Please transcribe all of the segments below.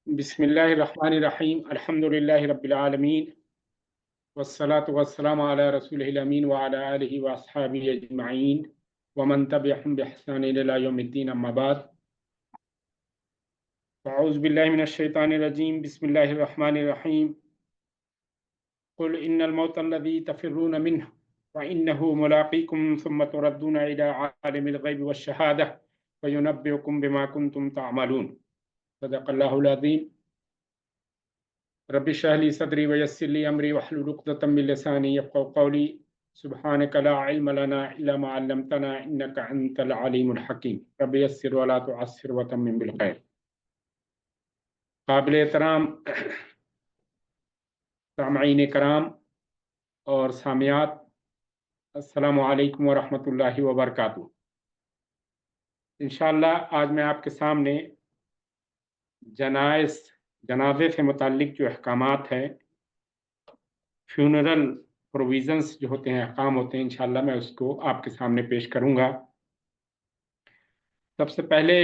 बिस्मिल्लाहिर्रहमानिर्रहीम अल्हम्दुलिल्लाहि रब्बिल आलमीन वस्सलातु वस्सलामु अला रसूलिहिल अमीन व अला आलिहि व अस्हाबिहि अजमईन व मन तबिअहुम बिइहसान इला यौमिद्दीन अम्मा बाद अऊज़ु बिल्लाहि मिनश शैतानिर रजीम बिस्मिल्लाहिर्रहमानिर्रहीम कुल इन्नल मौत अल्लज़ी तफ़िर्रून मिन्हु व इन्नहु मुलाक़ीकुम सुम्मा तुरद्दूना इला आलिमिल ग़ैबि वश्शहादह फ़युनब्बिउकुम बिमा कुन्तुम तअमलून सदक़ल्लाहुल अज़ीम। रब्बि इश्रह ली सदरी व यस्सिर ली अमरी वहलुल उक़दतम मिन लिसानी यफ़क़हू क़ौली सुब्हानक ला इल्म लना इल्ला मा अल्लमतना इन्नका अंतल अलीमुल हकीम रब्बि यस्सिर व ला तुअस्सिर व तम्मिम बिल खैर। काबिल एहतराम सामईन कराम और सामियात, अस्सलामु अलैकुम व रहमतुल्लाहि व बरकातुहू। इंशाअल्लाह आज मैं आपके सामने जनाजे से मुताल्लिक जो अहकामात हैं, फ्यूनरल प्रोविज़न्स जो होते हैं, अहकाम होते हैं, इंशाअल्लाह मैं उसको आपके सामने पेश करूँगा। सबसे पहले,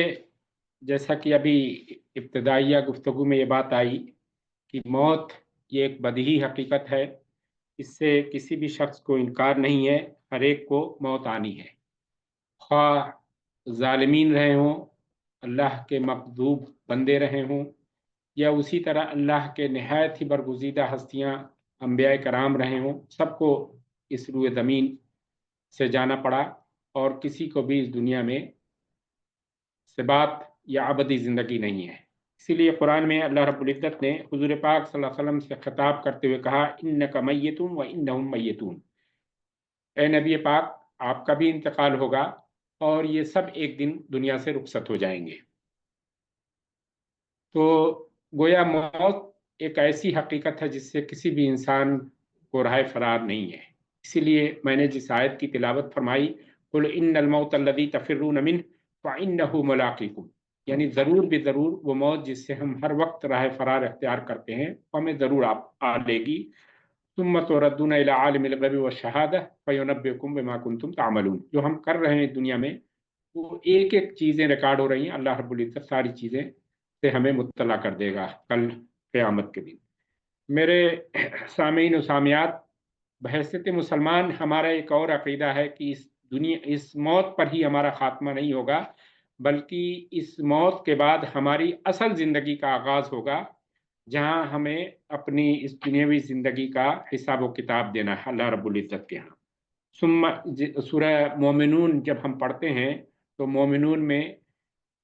जैसा कि अभी इब्तिदाइया गुफ्तगू में ये बात आई कि मौत ये एक बदही हकीकत है, इससे किसी भी शख्स को इनकार नहीं है, हर एक को मौत आनी है, ख्वाह ज़ालिमीन रहे हों, अल्लाह के मक़दूब बंदे रहे हों, या उसी तरह अल्लाह के नहायत ही बरगुज़ीदा हस्तियाँ अंबिया कराम रहे हों, सबको इस रूए ज़मीन से जाना पड़ा और किसी को भी इस दुनिया में सिबात या अबदी ज़िंदगी नहीं है। इसीलिए कुरान में अल्लाह रब्बुल इज़्ज़त ने हुज़ूर पाक सल्लल्लाहु अलैहि वसल्लम से खिताब करते हुए कहा, इन्नका मय्यतुन व इन्नहुम मय्यतून। ए नबी पाक, आपका भी इंतकाल होगा और ये सब एक दिन दुनिया से रुखसत हो जाएंगे। तो गोया मौत एक ऐसी हकीकत है जिससे किसी भी इंसान को राह फरार नहीं है। इसीलिए मैंने जिस आयत की तिलावत फरमाई, कुल इन्नल मौत अल्लज़ी तफ़िर्रून मिन्हु फ़इन्नहु मुलाक़ीकुम, यानी ज़रूर भी ज़रूर वो मौत जिससे हम हर वक्त राह फरार अख्तियार करते हैं, हमें ज़रूर आ लेगी। सुम्मा तुरद्दूना इला आलिमिल ग़ैबि वश्शहादह फ़युनब्बिउकुम बिमा कुन्तुम तअमलून। जो हम कर रहे हैं दुनिया में, वो एक एक चीज़ें रिकॉर्ड हो रही हैं। अल्लाह रब्बुल इज़्ज़त सारी चीज़ें से हमें मुत्तला कर देगा कल क़यामत के दिन। मेरे सामीन और सामियात, बहैसियत मुसलमान हमारा एक और अक़ीदा है कि इस मौत पर ही हमारा ख़ात्मा नहीं होगा, बल्कि इस मौत के बाद हमारी असल ज़िंदगी का आगाज़ होगा, जहाँ हमें अपनी इस दुनियावी ज़िंदगी का हिसाब व किताब देना है अल्लाह रब्बुल इज़्ज़त के यहाँ। सूरह मोमिनून जब हम पढ़ते हैं तो मोमिनून में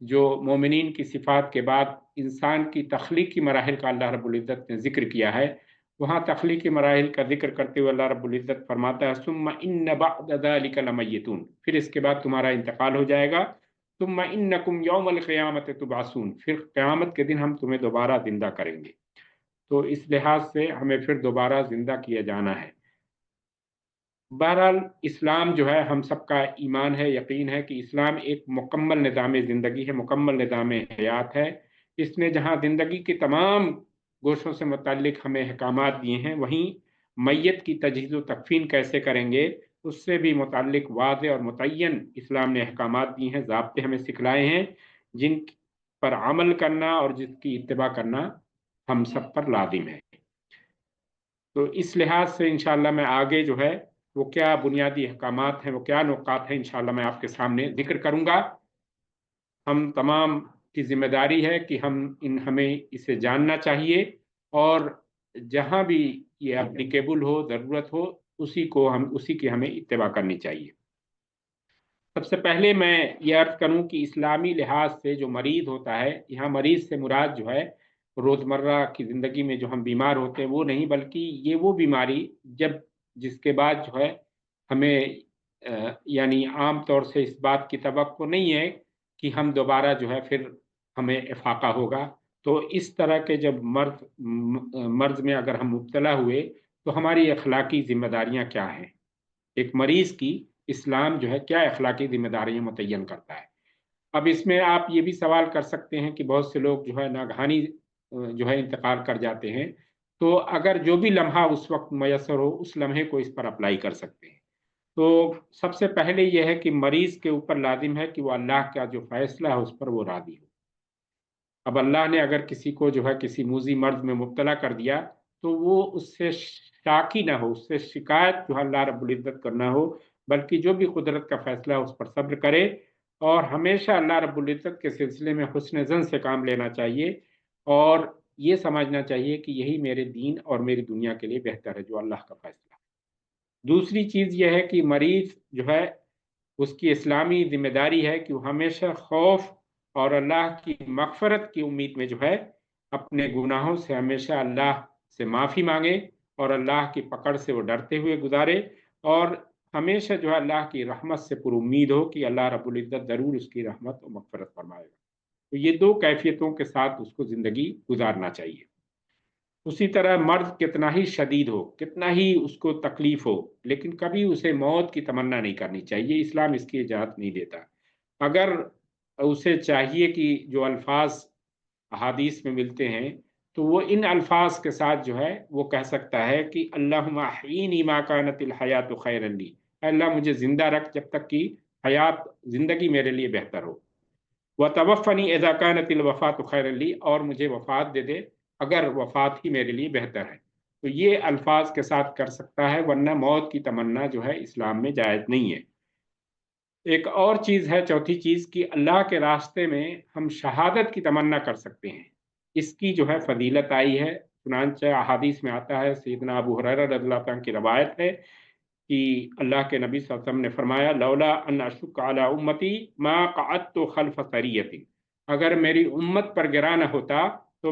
जो मोमिनीन की सिफ़ात के बाद इंसान की तख्लीकी मराहिल का अल्लाह रब्बुल इज़्ज़त ने ज़िक्र किया है, वहाँ तख्लीकी मराहिल का ज़िक्र करते हुए अल्लाह रब्बुल इज़्ज़त फरमाता है, सुम्मा इन्न बअद ज़ालिका लमय्यतून, फिर इसके बाद तुम्हारा इंतकाल हो जाएगा। सुम्मा इन्नकुम यौमल क़ियामति तुबअसून, फिर क़यामत के दिन हम तुम्हें दोबारा ज़िंदा करेंगे। तो इस लिहाज से हमें फिर दोबारा ज़िंदा किया जाना है। बहरहाल इस्लाम जो है, हम सबका ईमान है, यकीन है कि इस्लाम एक मुकम्मल निज़ाम ज़िंदगी है, मुकम्मल निज़ाम हयात है। इसने जहाँ ज़िंदगी के तमाम गोशों से मुताल्लिक़ हमें अहकामात दिए हैं, वहीं मैयत की तजहीज़ व तकफ़ीन कैसे करेंगे उससे भी मुताल्लिक़ वाज़ेह और मुतय्यन इस्लाम ने अहकामात दिए हैं, ज़ाब्ते हमें सिखलाए हैं, जिन पर अमल करना और जिसकी इत्तिबा करना हम सब पर लाज़िम है। तो इस लिहाज से इंशाअल्लाह मैं आगे जो है वो क्या बुनियादी अहकामात हैं, वो क्या नुकात हैं, इंशाअल्लाह मैं आपके सामने ज़िक्र करूँगा। हम तमाम की ज़िम्मेदारी है कि हमें इसे जानना चाहिए और जहाँ भी ये एप्लीकेबल हो, ज़रूरत हो, उसी की हमें इत्तिबा करनी चाहिए। सबसे पहले मैं ये अर्ज़ करूँ कि इस्लामी लिहाज से जो मरीज़ होता है, यहाँ मरीज़ से मुराद जो है रोज़मर्रा की ज़िंदगी में जो हम बीमार होते हैं वो नहीं, बल्कि ये वो बीमारी जिसके बाद जो है हमें यानी आम तौर से इस बात की तवक्को नहीं है कि हम दोबारा जो है फिर हमें इफ़ाक़ा होगा। तो इस तरह के जब मर्ज़ में अगर हम मुब्तला हुए तो हमारी अखलाकी ज़िम्मेदारियाँ क्या हैं? एक मरीज़ की इस्लाम जो है क्या अखलाकी ज़िम्मेदारियाँ मुतय्यन करता है? अब इसमें आप ये भी सवाल कर सकते हैं कि बहुत से लोग जो है नागहानी जो है इंतकाल कर जाते हैं, तो अगर जो भी लम्हा उस वक़्त मयस्सर हो, उस लम्हे को इस पर अप्लाई कर सकते हैं। तो सबसे पहले ये है कि मरीज़ के ऊपर लाज़िम है कि वो अल्लाह का जो फ़ैसला है उस पर वो राज़ी हो। अब अल्लाह ने अगर किसी को जो है किसी मूजी मर्ज में मुब्तला कर दिया तो वो उससे शाकी ना हो, उससे शिकायत जो है अल्लाह रब्बुल इज़्ज़त को ना हो, बल्कि जो भी कुदरत का फैसला है उस पर सब्र करे और हमेशा अल्लाह रब्बुल इज़्ज़त के सिलसिले में हुस्न ज़न से काम लेना चाहिए और ये समझना चाहिए कि यही मेरे दीन और मेरी दुनिया के लिए बेहतर है, जो अल्लाह का फैसला है। दूसरी चीज़ ये है कि मरीज़ जो है उसकी इस्लामी ज़िम्मेदारी है कि वो हमेशा खौफ और अल्लाह की मग़फ़िरत की उम्मीद में जो है अपने गुनाहों से हमेशा अल्लाह से माफ़ी माँगे और अल्लाह की पकड़ से वो डरते हुए गुज़ारे और हमेशा जो है अल्लाह की रहमत से पुरुम्मीद हो कि अल्लाह रब्बुल इज़्ज़त ज़रूर उसकी रहमत और मग़फ़िरत फ़रमाएगा। तो ये 2 कैफ़ियतों के साथ उसको ज़िंदगी गुज़ारना चाहिए। उसी तरह मर्ज़ कितना ही शदीद हो, कितना ही उसको तकलीफ़ हो, लेकिन कभी उसे मौत की तमन्ना नहीं करनी चाहिए, इस्लाम इसकी इजाज़त नहीं देता। अगर उसे चाहिए कि जो अल्फ़ाज़ अहादीस में मिलते हैं, तो वो इन अल्फ़ाज़ के साथ जो है, वो कह सकता है कि अल्लाहुम्मा अह्यीनी मा कानतिल हयातु खैरन ली। अल्लाह मुझे ज़िंदा रख जब तक कि हयात ज़िंदगी मेरे लिए बेहतर हो। व तवफ़्फ़नी इज़ा कानतिल वफ़ातु खैरन ली और मुझे वफ़ात दे दे, अगर वफ़ात ही मेरे लिए बेहतर है। तो ये अल्फ़ाज़ के साथ कर सकता है, वरना मौत की तमन्ना जो है इस्लाम में जायज़ नहीं है। एक और चीज़ है, चौथी चीज़ कि अल्लाह के रास्ते में हम शहादत की तमन्ना कर सकते हैं। इसकी जो है फ़ज़ीलत आई है, चुनांचे अहादीस में आता है, सैयदना अबू हुरैरा रज़ियल्लाहु अन्हु की रवायत है कि अल्लाह के नबी सल्लल्लाहु अलैहि वसल्लम ने फरमाया, लौला अन अशुक्क अला उम्मती मा क़अदतु खल्फ़ सरियतिन। अगर मेरी उम्मत पर गिरा न होता तो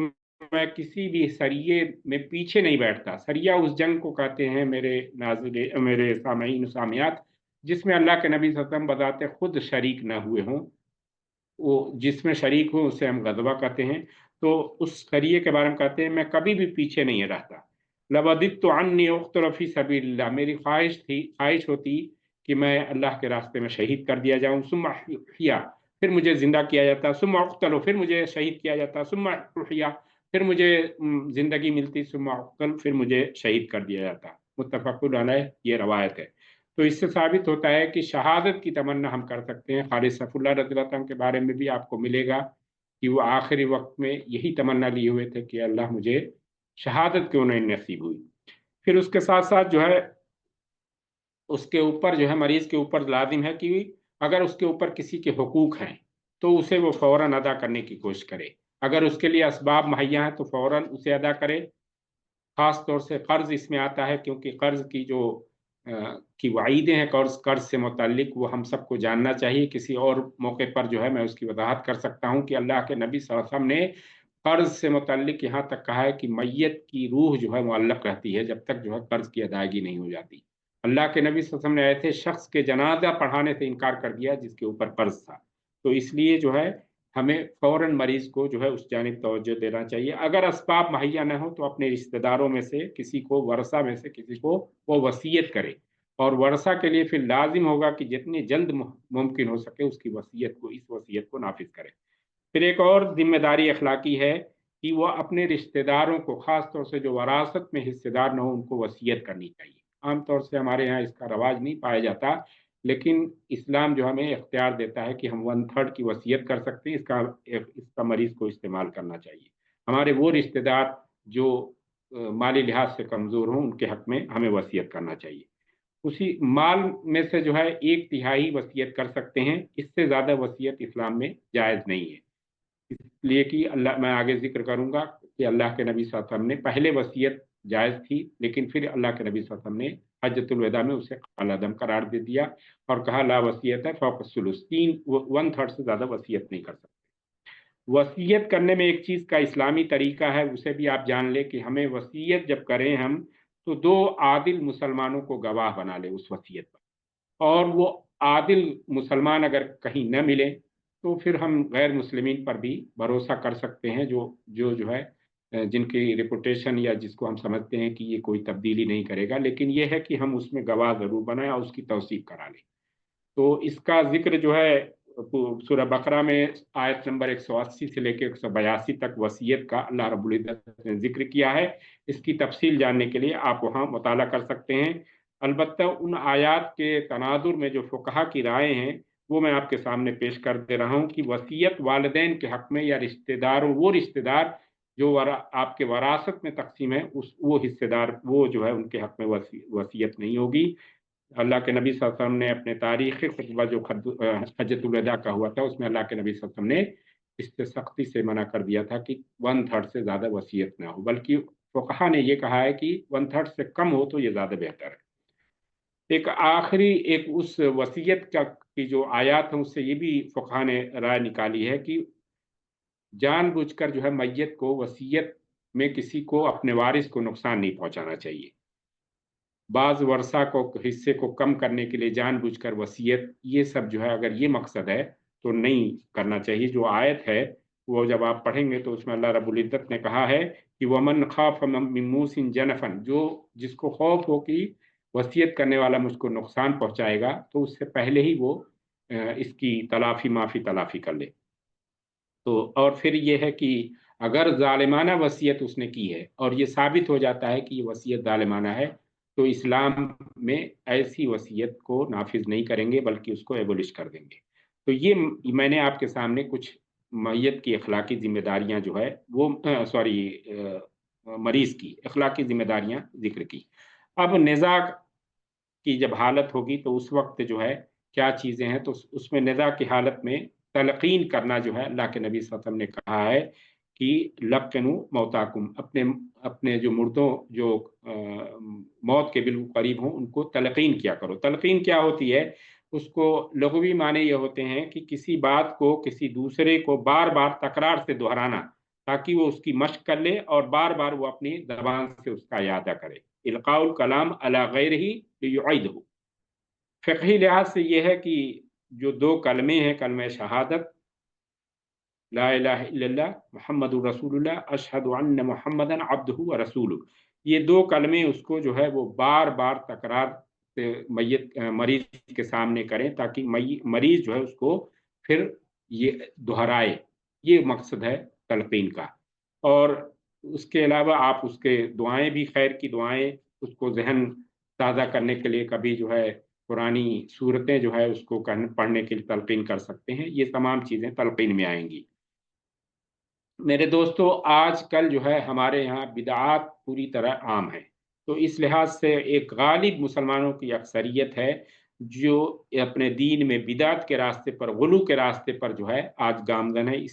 मैं किसी भी सरिये में पीछे नहीं बैठता। सरिया उस जंग को कहते हैं मेरे सामईन सामियात, जिसमें अल्लाह के नबी सल्लल्लाहु अलैहि वसल्लम बज़ाते खुद शरीक न हुए हों। वो जिसमें शरीक हो उसे हम ग़ज़वा कहते हैं। तो उस सरिये के बारे में कहते हैं मैं कभी भी पीछे नहीं रहता। लवदित्तु अन्नी उक़्तल फ़ी सबीलिल्लाह, मेरी ख़्वाहिश होती कि मैं अल्लाह के रास्ते में शहीद कर दिया जाऊँ। सुम्मा उह्या, फिर मुझे ज़िंदा किया जाता। सुम्मा उक़्तल, फिर मुझे शहीद किया जाता। सुम्मा उह्या, फिर मुझे ज़िंदगी मिलती। सुम्मा उक़्तल, फिर मुझे शहीद कर दिया जाता। मुत्तफ़क़ुन अलैह, ये रवायत है। तो इससे साबित होता है कि शहादत की तमन्ना हम कर सकते हैं। खालिद सैफुल्लाह रज़ियल्लाहु अन्हु के बारे में भी आपको मिलेगा कि वो आखिरी वक़्त में यही तमन्ना लिए हुए थे कि अल्लाह मुझे शहादत क्यों नहीं नसीब हुई। फिर उसके साथ-साथ जो है उसके ऊपर जो है मरीज़ के ऊपर लाज़िम है कि अगर उसके ऊपर किसी के हुकूक हैं, तो उसे वो फ़ौरन अदा करने की कोशिश करे। अगर उसके लिए असबाब मुहैया हैं, तो फ़ौरन उसे अदा करे। ख़ास तौर से क़र्ज़ इसमें आता है क्योंकि क़र्ज़ की जो की वईदें हैं कर्ज़ कर्ज़ से मुतल्लिक़, वो हम सबको जानना चाहिए। किसी और मौके पर जो है मैं उसकी वज़ाहत कर सकता हूँ कि अल्लाह के नबी सल्लल्लाहु अलैहि वसल्लम ने कर्ज़ से मुतल्लिक़ यहाँ तक कहा है कि मय्यत की रूह जो है मुअल्लक़ रहती है जब तक जो है कर्ज़ की अदायगी नहीं हो जाती। अल्लाह के नबी सल्लल्लाहु अलैहि वसल्लम ने ऐसे शख़्स के जनाज़ा पढ़ाने से इनकार कर दिया जिसके ऊपर कर्ज़ था। तो इसलिए जो है हमें फ़ौरन मरीज़ को जो है उस जानिब तवज्जो देना चाहिए। अगर असबाब मुहैया न हो तो अपने रिश्तेदारों में से किसी को, वरसा में से किसी को वो वसीयत करे और वरसा के लिए फिर लाज़िम होगा कि जितनी जल्द मुमकिन हो सके उसकी वसीयत को, इस वसीयत को नाफ़िज़ करे। फिर एक और ज़िम्मेदारी अख़लाक़ी है कि वो अपने रिश्तेदारों को, ख़ास तौर से जो वरासत में हिस्सेदार न हो, उनको वसीयत करनी चाहिए। आम तौर से हमारे यहाँ इसका रवाज नहीं पाया जाता, लेकिन इस्लाम जो हमें इख्तियार देता है कि हम 1/3 की वसीयत कर सकते हैं। इसका मरीज़ को इस्तेमाल करना चाहिए। हमारे वो रिश्तेदार जो माली लिहाज से कमज़ोर हों, उनके हक़ में हमें वसीयत करना चाहिए। उसी माल में से जो है 1/3 वसीयत कर सकते हैं, इससे ज़्यादा वसीयत इस्लाम में जायज़ नहीं है। इसलिए कि अल्लाह, मैं आगे ज़िक्र करूँगा कि अल्लाह के नबी सल्लल्लाहु अलैहि वसल्लम ने पहले वसीयत जायज़ थी, लेकिन फिर अल्लाह के नबी सल्लल्लाहु अलैहि वसल्लम ने हज्जतुल विदा में उसे कलअदम करार दे दिया और कहा ला वसीयत फौक़ सुलुस, 1/3 से ज़्यादा वसीयत नहीं कर सकते। वसीयत करने में एक चीज़ का इस्लामी तरीका है, उसे भी आप जान लें कि हमें वसीयत जब करें हम, तो 2 आदिल मुसलमानों को गवाह बना लें उस वसीयत पर। और वो आदिल मुसलमान अगर कहीं न मिले, तो फिर हम गैर मुस्लिमीन पर भी भरोसा कर सकते हैं, जो है जिनकी रेपुटेशन या जिसको हम समझते हैं कि ये कोई तब्दीली नहीं करेगा, लेकिन ये है कि हम उसमें गवाह ज़रूर बनाएँ और उसकी तौसीक़ करा लें। तो इसका ज़िक्र जो है सूरह बकरा में आयत नंबर 180 से लेके 182 तक वसीयत का अल्लाह रब्बुल इज़्ज़त ने ज़िक्र किया है। इसकी तफ़सील जानने के लिए आप वहाँ मुताला कर सकते हैं। अलबत्ता उन आयात के तनाज़ुर में जो फ़ुक़हा की राय हैं, वो मैं आपके सामने पेश कर दे रहा हूँ कि वसीयत वालिदैन के हक में या रिश्तेदारों, वो रिश्तेदार जो आपके वरासत में तकसीम है, उस वो हिस्सेदार वो जो है उनके हक में वसीयत नहीं होगी। अल्लाह के नबी सल्लल्लाहु अलैहि वसल्लम ने अपने तारीख़ी खुतबा जो हज्जतुल वदा का हुआ था, उसमें अल्लाह के नबी सल्लल्लाहु अलैहि वसल्लम ने इससे सख्ती से मना कर दिया था कि 1/3 से ज़्यादा वसीयत ना हो, बल्कि फुक़हा ने ये कहा है कि 1/3 से कम हो तो ये ज़्यादा बेहतर है। एक आखिरी एक उस वसीयत का की जो आयत है, उससे ये भी फुक़हा ने राय निकाली है कि जानबूझकर जो है मैयत को वसीयत में किसी को, अपने वारिस को नुकसान नहीं पहुँचाना चाहिए। बाज़ वर्षा को, हिस्से को कम करने के लिए जानबूझकर वसीयत, ये सब जो है अगर ये मकसद है तो नहीं करना चाहिए। जो आयत है वो जब आप पढ़ेंगे तो उसमें अल्लाह रब्बुल इज़्ज़त ने कहा है कि वमन खाफ मिन मूसिन जनफन, जो जिसको खौफ हो कि वसीयत करने वाला मुझको नुकसान पहुँचाएगा, तो उससे पहले ही वो इसकी माफ़ी तलाफ़ी कर ले। तो और फिर ये है कि अगर ज़ालिमाना वसीयत उसने की है और ये साबित हो जाता है कि ये वसीयत ज़ालिमाना है, तो इस्लाम में ऐसी वसीयत को नाफ़िज़ नहीं करेंगे, बल्कि उसको एबॉलिश कर देंगे। तो ये मैंने आपके सामने कुछ मैयत की अखलाकी ज़िम्मेदारियाँ जो है वो मरीज़ की अखलाकी ज़िम्मेदारियाँ ज़िक्र की। अब निज़ा की जब हालत होगी तो उस वक़्त जो है क्या चीज़ें हैं, तो उसमें निज़ा की हालत में तलक़ीन करना जो है, अल्लाह के नबी सल्लल्लाहु अलैहि वसल्लम ने कहा है कि लक़्नु मौताकुम, अपने अपने जो मुर्दों जो मौत के बिल्कुल करीब हों उनको तलक़ीन किया करो। तलक़ीन क्या होती है? उसको लुग़वी माने ये होते हैं कि किसी बात को किसी दूसरे को बार-बार तकरार से दोहराना, ताकि वो उसकी मश्क कर ले और बार-बार वो अपनी ज़बान से उसका इयादा करे। इल्क़ाउल कलाम अला ग़ैरिही लियुईदहु। फ़िक़ही लिहाज़ से ये है कि जो 2 कलमे हैं, कलमे शहादत, ला इलाहा इल्लल्लाह मुहम्मदुर रसूलुल्लाह, अशहदु अन्ना मुहम्मदन अब्दुहु व रसूलुहु, ये 2 कलमे उसको जो है वो बार-बार तकरार से मरीज़ के सामने करें, ताकि मरीज़ जो है उसको फिर ये दोहराए। ये मकसद है तलक़ीन का। और उसके अलावा आप उसके दुआएँ भी, खैर की दुआएँ, उसको ज़हन ताज़ा करने के लिए कभी जो है पुरानी सूरतें जो है उसको पढ़ने के लिए तलक़ीन कर सकते हैं। ये तमाम चीज़ें तलक़ीन में आएँगी। मेरे दोस्तों, आजकल जो है हमारे यहाँ बिदआत पूरी तरह आम है। तो इस लिहाज से एक गालिब मुसलमानों की अक्सरियत है, जो अपने दीन में बिदअत के रास्ते पर, गुलू के रास्ते पर जो है आज गामज़न है।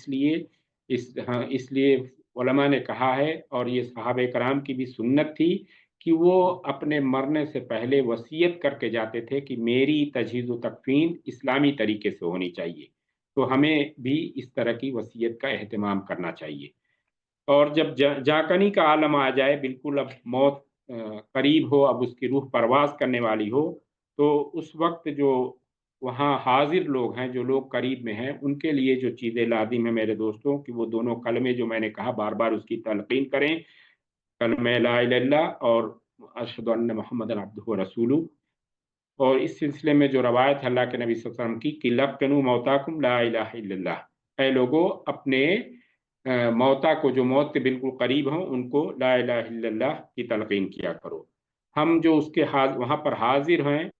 इसलिए उलमा ने कहा है, और ये सहाबा कराम की भी सुन्नत थी, कि वो अपने मरने से पहले वसीयत करके जाते थे कि मेरी तजहीज़ व तकफ़ीन इस्लामी तरीके से होनी चाहिए। तो हमें भी इस तरह की वसीयत का एहतमाम करना चाहिए। और जब जाकनी का आलम आ जाए, बिल्कुल अब मौत करीब हो, अब उसकी रूह परवाज़ करने वाली हो, तो उस वक़्त जो वहाँ हाज़िर लोग हैं, जो लोग करीब में हैं, उनके लिए जो चीज़ें लाज़िम हैं मेरे दोस्तों, कि वो दोनों कलमे जो मैंने कहा बार-बार उसकी तलक़ीन करें, कलमे ला इलाहा इल्लल्लाह और अशहदु अन्ना मुहम्मदन अब्दुहु व रसूलुहु। और इस सिलसिले में जो रवायत है अल्लाह के नबी सल्लल्लाहु अलैहि वसल्लम की कि लक़्नु मौताकुम ला इलाहा इल्लल्लाह, ऐ लोगों, अपने मौता को, जो मौत के बिल्कुल करीब हों, उनको ला इलाहा इल्लल्लाह की तलक़ीन किया करो। हम जो उसके वहाँ पर हाज़िर हैं,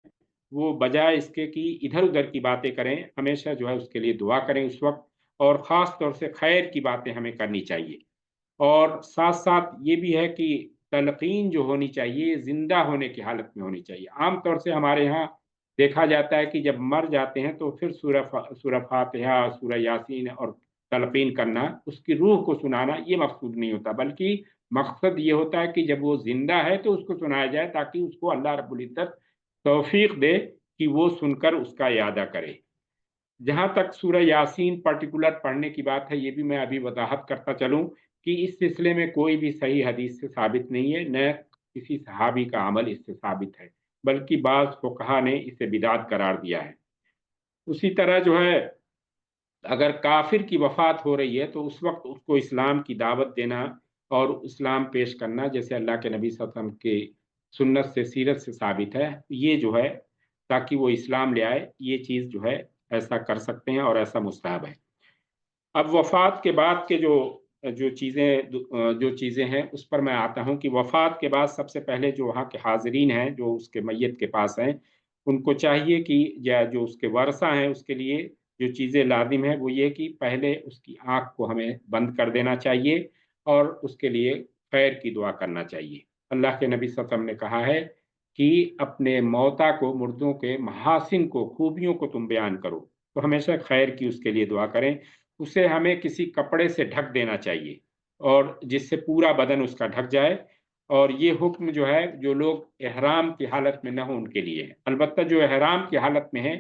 वो बजाय इसके कि इधर-उधर की बातें करें, हमेशा जो है उसके लिए दुआ करें उस वक़्त, और ख़ास तौर से खैर की बातें हमें करनी चाहिए। और साथ-साथ ये भी है कि तलक़ीन जो होनी चाहिए, ज़िंदा होने की हालत में होनी चाहिए। आम तौर से हमारे यहाँ देखा जाता है कि जब मर जाते हैं तो फिर सूरह फ़ातिहा, सूरह यासीन और तलक़ीन करना, उसकी रूह को सुनाना, ये मकसूद नहीं होता, बल्कि मकसद ये होता है कि जब वो ज़िंदा है तो उसको सुनाया जाए, ताकि उसको अल्लाह रब्बुल इज़्ज़त तौफ़ीक़ दे कि वो सुनकर उसका इयादा करे। जहाँ तक सूरह यासीन पर्टिकुलर पढ़ने की बात है, ये भी मैं अभी वज़ाहत करता चलूँ कि इस सिलसिले में कोई भी सही हदीस से साबित नहीं है, न किसी सहाबी का अमल इससे साबित है, बल्कि बाज़ फ़ुक़हा ने इसे बिदअत करार दिया है। उसी तरह जो है, अगर काफ़िर की वफ़ात हो रही है, तो उस वक़्त उसको इस्लाम की दावत देना और इस्लाम पेश करना, जैसे अल्लाह के नबी सल्लल्लाहु अलैहि वसल्लम की सुन्नत से, सीरत से साबित है, ये जो है, ताकि वो इस्लाम ले आए, ये चीज़ जो है, ऐसा कर सकते हैं और ऐसा मुस्तहब है। अब वफ़ात के बाद के जो चीज़ें हैं, उस पर मैं आता हूँ कि वफ़ात के बाद सबसे पहले जो वहाँ के हाज़रीन हैं, जो उसके मय्यत के पास हैं, उनको चाहिए कि या जो उसके वारसा हैं उसके लिए जो चीज़ें लाजिम है वो ये कि पहले उसकी आँख को हमें बंद कर देना चाहिए और उसके लिए खैर की दुआ करना चाहिए। अल्लाह के नबी सल्लल्लाहु अलैहि वसल्लम ने कहा है कि अपने मौता को, मुर्दों के महासिन को, खूबियों को तुम बयान करो, तो हमेशा खैर की उसके लिए दुआ करें। उसे हमें किसी कपड़े से ढक देना चाहिए और जिससे पूरा बदन उसका ढक जाए, और ये हुक्म जो है जो लोग इहराम की हालत में न हो उनके लिए है। अलबत्ता जो इहराम की हालत में है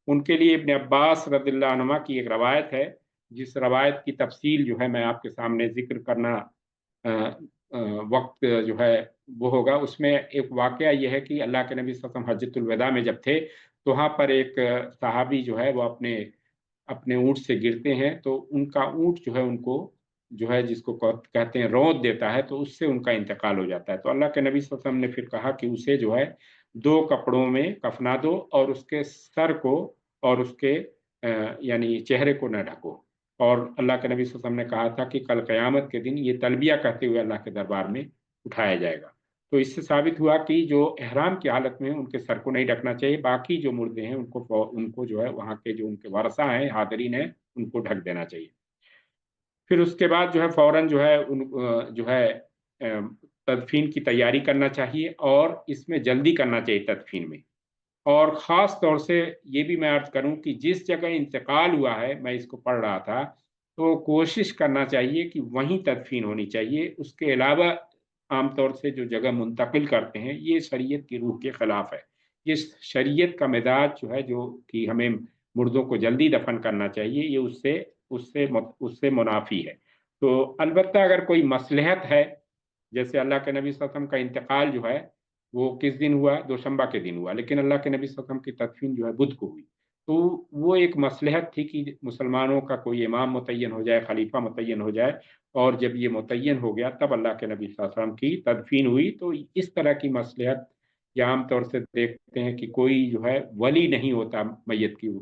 उनके लिए इब्न अब्बास रज़ियल्लाहु अन्हुमा की एक रवायत है, जिस रवायत की तफसील जो है मैं आपके सामने ज़िक्र करना अ वक़्त जो है वो होगा। उसमें एक वाक़या ये है कि अल्लाह के नबी सल्लल्लाहु अलैहि वसल्लम हज्जतुल वदा में जब थे, तो वहाँ पर एक सहाबी जो है वो अपने अपने ऊँट से गिरते हैं, तो उनका ऊँट जो है उनको जो है जिसको कहते हैं रौंद देता है, तो उससे उनका इंतकाल हो जाता है। तो अल्लाह के नबी सल्लल्लाहु अलैहि वसल्लम ने फिर कहा कि उसे जो है 2 कपड़ों में कफ़ना दो और उसके सर को और उसके यानी चेहरे को न ढको। और अल्लाह के नबी सल्लल्लाहु अलैहि वसल्लम ने कहा था कि कल क़यामत के दिन ये तलबिया कहते हुए अल्लाह के दरबार में उठाया जाएगा। तो इससे साबित हुआ कि जो इहराम की हालत में हैं उनके सर को नहीं ढकना चाहिए, बाकी जो मुर्दे हैं उनको जो है वहाँ के जो उनके वारसा हैं, हाज़िरीन हैं, उनको ढक देना चाहिए। फिर उसके बाद जो है फ़ौरन जो है जो है तदफ़ीन की तैयारी करना चाहिए और इसमें जल्दी करना चाहिए तदफ़ीन में। और ख़ास तौर से ये भी मैं अर्ज़ करूँ कि जिस जगह इंतकाल हुआ है, मैं इसको पढ़ रहा था, तो कोशिश करना चाहिए कि वहीं तदफ़ीन होनी चाहिए। उसके अलावा आम तौर से जो जगह मुंतकिल करते हैं, ये शरीयत की रूह के ख़िलाफ़ है। ये शरीयत का मिज़ाज जो है जो कि हमें मुर्दों को जल्दी दफ़न करना चाहिए, ये उससे मुनाफ़ी है। तो अलबत्ता अगर कोई मसलहत है, जैसे अल्लाह के नबी सल्लल्लाहु अलैहि वसल्लम का इंतकाल जो है वो किस दिन हुआ? दोशंबा के दिन हुआ, लेकिन अल्लाह के नबी सल्लल्लाहु अलैहि वसल्लम की तदफ़ीन जो है बुध को हुई। तो वो एक मसलहत थी कि मुसलमानों का कोई इमाम मुतय्यन हो जाए, खलीफा मुतय्यन हो जाए, और जब ये मुतय्यन हो गया तब अल्लाह के नबी सल्लल्लाहु अलैहि वसल्लम की तदफ़ीन हुई। तो इस तरह की मसलहत या आम तौर से देखते हैं कि कोई जो है वली नहीं होता मय्यत की,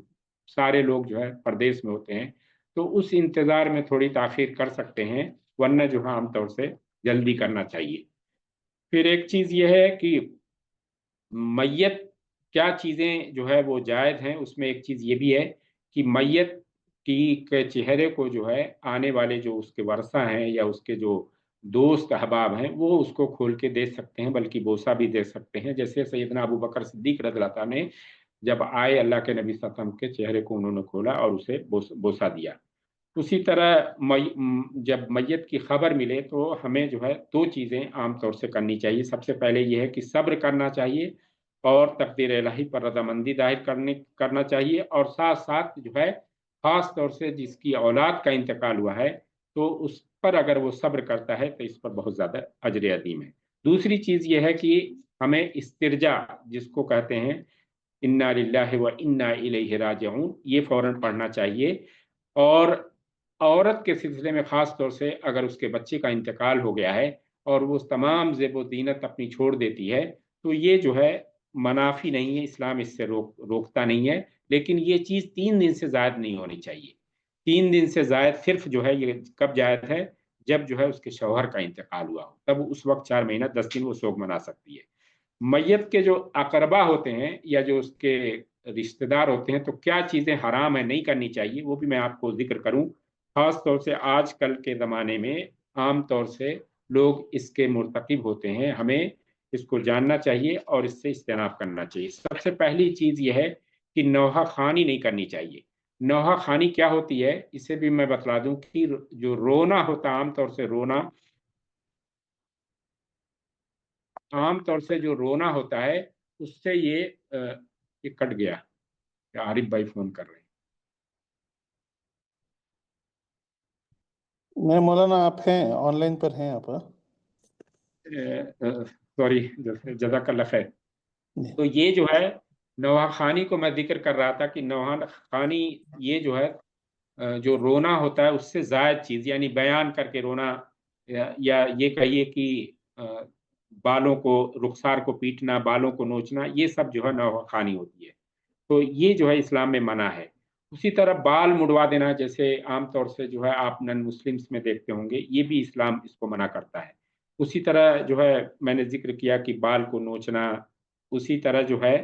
सारे लोग जो है परदेश में होते हैं, तो उस इंतज़ार में थोड़ी ताख़ीर कर सकते हैं, वरना जो है आम तौर से जल्दी करना चाहिए। फिर एक चीज़ ये है कि मय्यत क्या चीज़ें जो है वो जायज़ हैं, उसमें एक चीज़ ये भी है कि मय्यत की के चेहरे को जो है आने वाले जो उसके वरसा हैं या उसके जो दोस्त अहबाब हैं, वो उसको खोल के दे सकते हैं, बल्कि बोसा भी दे सकते हैं। जैसे सैयदना अबू बकर सिद्दीक़ रज़ियल्लाहु अन्हु ने जब आए अल्लाह के नबी सल्लल्लाहु अलैहि वसल्लम के चेहरे को उन्होंने खोला और उसे बोसा दिया। उसी तरह जब मैयत की खबर मिले तो हमें जो है 2 चीज़ें आम तौर से करनी चाहिए। सबसे पहले ये है कि सब्र करना चाहिए और तक़दीर इलाही पर रज़ामंदी ज़ाहिर करना चाहिए, और साथ-साथ जो है ख़ास तौर से जिसकी औलाद का इंतकाल हुआ है, तो उस पर अगर वो सब्र करता है तो इस पर बहुत ज़्यादा अजर अज़ीम है। दूसरी चीज़ ये है कि हमें इस्तिरजा जिसको कहते हैं, इन्ना लिल्लाहि व इन्ना इलैहि राजिऊन, ये फ़ौरन पढ़ना चाहिए। और औरत के सिलसिले में ख़ास तौर से अगर उसके बच्चे का इंतकाल हो गया है और वो तमाम ज़ेब-ओ-ज़ीनत अपनी छोड़ देती है, तो ये जो है मनाफ़ी नहीं है, इस्लाम इससे रोकता नहीं है। लेकिन ये चीज़ 3 दिन से ज़ायद नहीं होनी चाहिए। 3 दिन से ज़ायद सिर्फ़ जो है ये कब जायज़ है, जब जो है उसके शौहर का इंतकाल हुआ हो, तब उस वक़्त 4 महीना 10 दिन वो शोक मना सकती है। मैयत के जो अक़रबा होते हैं या जो उसके रिश्तेदार होते हैं, तो क्या चीज़ें हराम है, नहीं करनी चाहिए, वो भी मैं आपको ज़िक्र करूँ। ख़ास तौर से आजकल के ज़माने में आम तौर से लोग इसके मुर्तकिब होते हैं, हमें इसको जानना चाहिए और इससे इज्तनाब करना चाहिए। सबसे पहली चीज़ ये है कि नौहा-ख़्वानी नहीं करनी चाहिए। नौहा-ख़्वानी क्या होती है, इसे भी मैं बतला दूँ कि जो रोना होता है, आम तौर से जो रोना होता है, उससे ये कट गया। आरिफ भाई फ़ोन कर रहे हैं। नहीं मौलाना, आप हैं ऑनलाइन पर हैं आप? सॉरी, जज़ाकल्लाह खैर। तो ये जो है नौहा-ख़्वानी को मैं ज़िक्र कर रहा था कि नौहा-ख़्वानी ये जो है जो रोना होता है उससे ज़ायद चीज़, यानी बयान करके रोना, या ये कहिए कि अ, बालों को, रुख़सार को पीटना, बालों को नोचना, ये सब जो है नौहा-ख़्वानी होती है। तो ये जो है इस्लाम में मना है। उसी तरह बाल मुड़वा देना, जैसे आम तौर से जो है आप नॉन मुस्लिम्स में देखते होंगे, ये भी इस्लाम इसको मना करता है। उसी तरह जो है मैंने ज़िक्र किया कि बाल को नोचना, उसी तरह जो है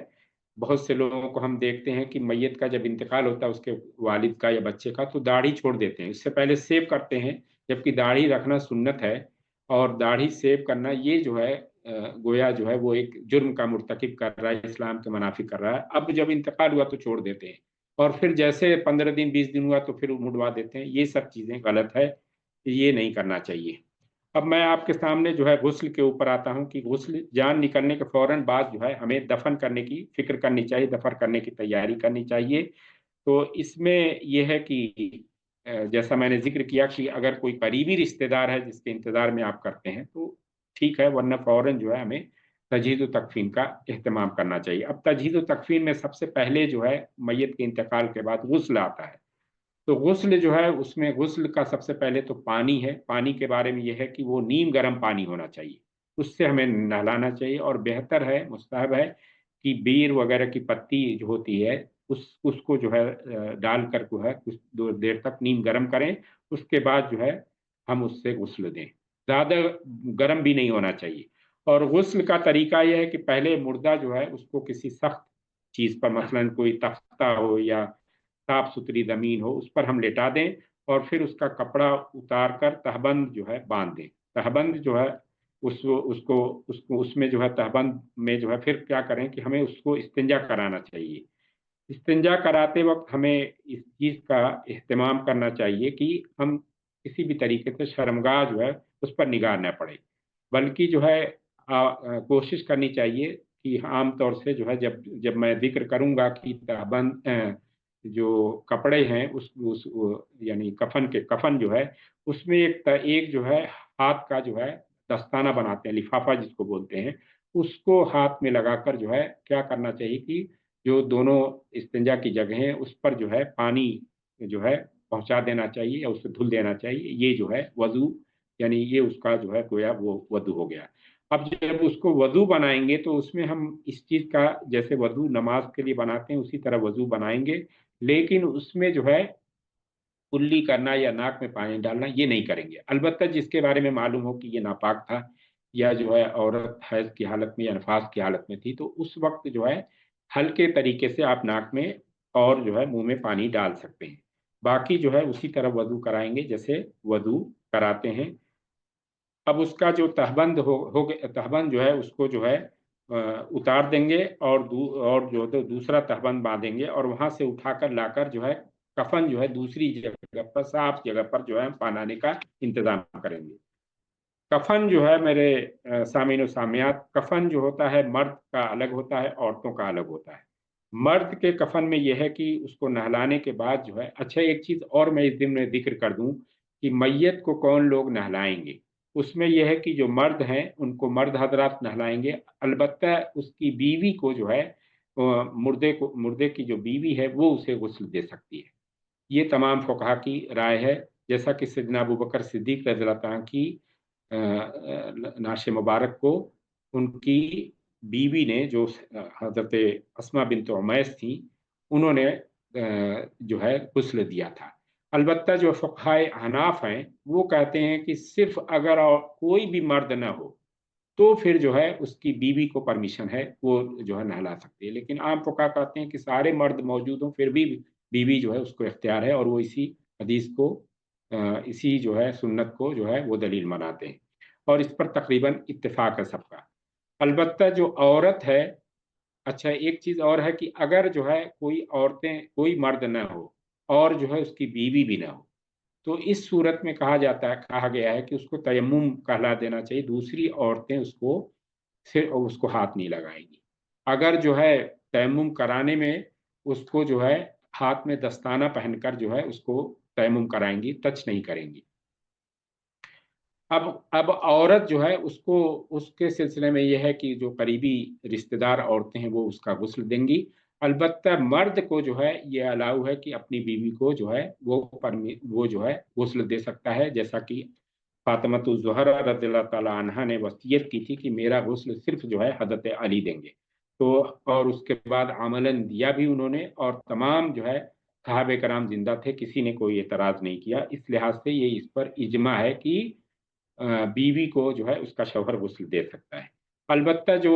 बहुत से लोगों को हम देखते हैं कि मैयत का जब इंतकाल होता है उसके वालिद का या बच्चे का, तो दाढ़ी छोड़ देते हैं, इससे पहले सेव करते हैं, जबकि दाढ़ी रखना सुन्नत है। और दाढ़ी सेव करना ये जो है गोया जो है वो एक जुर्म का मुर्तकिब कर रहा है, इस्लाम के मुनाफिक कर रहा है। अब जब इंतकाल हुआ तो छोड़ देते हैं, और फिर जैसे 15 दिन 20 दिन हुआ तो फिर मुड़वा देते हैं। ये सब चीज़ें गलत है, ये नहीं करना चाहिए। अब मैं आपके सामने जो है गुस्ल के ऊपर आता हूँ कि गुस्ल जान निकलने के फौरन बाद जो है हमें दफन करने की फिक्र करनी चाहिए, दफन करने की तैयारी करनी चाहिए। तो इसमें यह है कि जैसा मैंने जिक्र किया कि अगर कोई करीबी रिश्तेदार है जिसके इंतजार में आप करते हैं तो ठीक है, वरना फौरन जो है हमें तजहीज़ तकफीन का एहतमाम करना चाहिए। अब तजहीज़ तकफीन में सबसे पहले जो है मैयत के इंतकाल के बाद गुस्ल आता है। तो गुस्ल जो है उसमें गुस्ल का सबसे पहले तो पानी है। पानी के बारे में ये है कि वो नीम गर्म पानी होना चाहिए, उससे हमें नहलाना चाहिए। और बेहतर है, मुस्तहब है कि बीर वगैरह की पत्ती जो होती है उसको जो है डालकर जो है कुछ देर तक नीम गर्म करें, उसके बाद जो है हम उससे गुस्ल दें। ज़्यादा गर्म भी नहीं होना चाहिए। और गुस्ल का तरीका यह है कि पहले मुर्दा जो है उसको किसी सख्त चीज़ पर, मसलन कोई तख्ता हो या साफ सुथरी ज़मीन हो, उस पर हम लेटा दें और फिर उसका कपड़ा उतार कर तहबंद जो है बांध दें। तहबंद जो है उसको उसमें जो है तहबंद में जो है फिर क्या करें कि हमें उसको इस्तिंजा कराना चाहिए। इस्तिंजा कराते वक्त हमें इस चीज़ का एहतमाम करना चाहिए कि हम किसी भी तरीके से शर्मगाह जो है उस पर निगाह न पड़े, बल्कि जो है कोशिश करनी चाहिए कि आम तौर से जो है जब जब मैं ज़िक्र करूँगा कि तहबंद जो कपड़े हैं उस यानी कफन जो है उसमें एक जो है हाथ का जो है दस्ताना बनाते हैं, लिफाफा जिसको बोलते हैं, उसको हाथ में लगाकर जो है क्या करना चाहिए कि जो दोनों इस्तिंजा की जगह हैं उस पर जो है पानी जो है पहुँचा देना चाहिए या उससे धुल देना चाहिए। ये जो है वज़ू, यानी ये उसका जो है गोया वो वज़ू हो गया। अब जब उसको वज़ू बनाएँगे तो उसमें हम इस चीज़ का, जैसे वज़ू नमाज़ के लिए बनाते हैं उसी तरह वज़ू बनाएँगे, लेकिन उसमें जो है कुल्ली करना या नाक में पानी डालना ये नहीं करेंगे। अलबत्ता जिसके बारे में मालूम हो कि ये नापाक था या जो है औरत हैज़ की हालत में या नफास की हालत में थी, तो उस वक़्त जो है हल्के तरीके से आप नाक में और जो है मुँह में पानी डाल सकते हैं। बाकी जो है उसी तरह वज़ू कराएँगे जैसे वज़ू कराते हैं। अब उसका जो तहबंद जो है उसको जो है उतार देंगे और जो तो दूसरा तहबंद बाँधेंगे और वहाँ से उठाकर लाकर जो है कफ़न जो है दूसरी जगह पर, साफ जगह पर जो है हम पहनाने का इंतज़ाम करेंगे। कफ़न जो है मेरे सामीन व सामियात, कफ़न जो होता है मर्द का अलग होता है, औरतों का अलग होता है। मर्द के कफ़न में ये है कि उसको नहलाने के बाद जो है, अच्छा एक चीज़ और मैं इस ज़िम्न में ज़िक्र कर दूँ कि मैयत को कौन लोग नहलाएँगे। उसमें ये है कि जो मर्द हैं उनको मर्द हज़रात नहलाएँगे, अलबत्ता उसकी बीवी को जो है मुर्दे की जो बीवी है वो उसे गुस्ल दे सकती है। ये तमाम फुक़हा की राय है, जैसा कि सैयदना अबू बकर सिद्दीक़ रज़ियल्लाहु तआला की नाश मुबारक को उनकी बीवी ने जो हज़रत अस्मा बिन्त उमैस थी, उन्होंने जो है गुस्ल दिया था। अलबत्ता जो फ़ुक़हाए हनाफ़ हैं, वो कहते हैं कि सिर्फ़ अगर कोई भी मर्द ना हो, तो फिर जो है उसकी बीवी को परमिशन है, वो जो है नहला सकती है। लेकिन आम फ़ुक़हा कहते हैं कि सारे मर्द मौजूद हों, फिर भी बीवी जो है उसको इख्तियार है, और वो इसी हदीस को इसी जो है सुन्नत को जो है वो दलील मानते हैं, और इस पर तक़रीबन इत्तिफ़ाक़ है सबका। अलबत्ता जो औरत है, अच्छा एक चीज़ और है कि अगर जो है कोई मर्द ना हो और जो है उसकी बीवी भी ना हो, तो इस सूरत में कहा गया है कि उसको तयम्मुम कहला देना चाहिए, दूसरी औरतें उसको हाथ नहीं लगाएँगी। अगर जो है तयम्मुम कराने में उसको जो है हाथ में दस्ताना पहनकर जो है उसको तयम्मुम कराएँगी, टच नहीं करेंगी। अब औरत जो है उसको उसके सिलसिले में ये है कि जो करीबी रिश्तेदार औरतें हैं वो उसका गुस्ल देंगी। अलबत्ता मर्द को जो है ये अलाउ है कि अपनी बीवी को जो है वो जो है गुस्ल दे सकता है, जैसा कि फ़ातिमतुज़ ज़हरा रज़ियल्लाहु तआला अन्हा ने वसीयत की थी कि मेरा गुस्ल सिर्फ़ जो है हज़रत अली देंगे। तो और उसके बाद अमलन दिया भी उन्होंने, और तमाम जो है सहाबे कराम ज़िंदा थे, किसी ने कोई एतराज़ नहीं किया। इस लिहाज से ये इस पर इजमा है कि बीवी को जो है उसका शौहर गुस्ल दे सकता है। अलबत्ता जो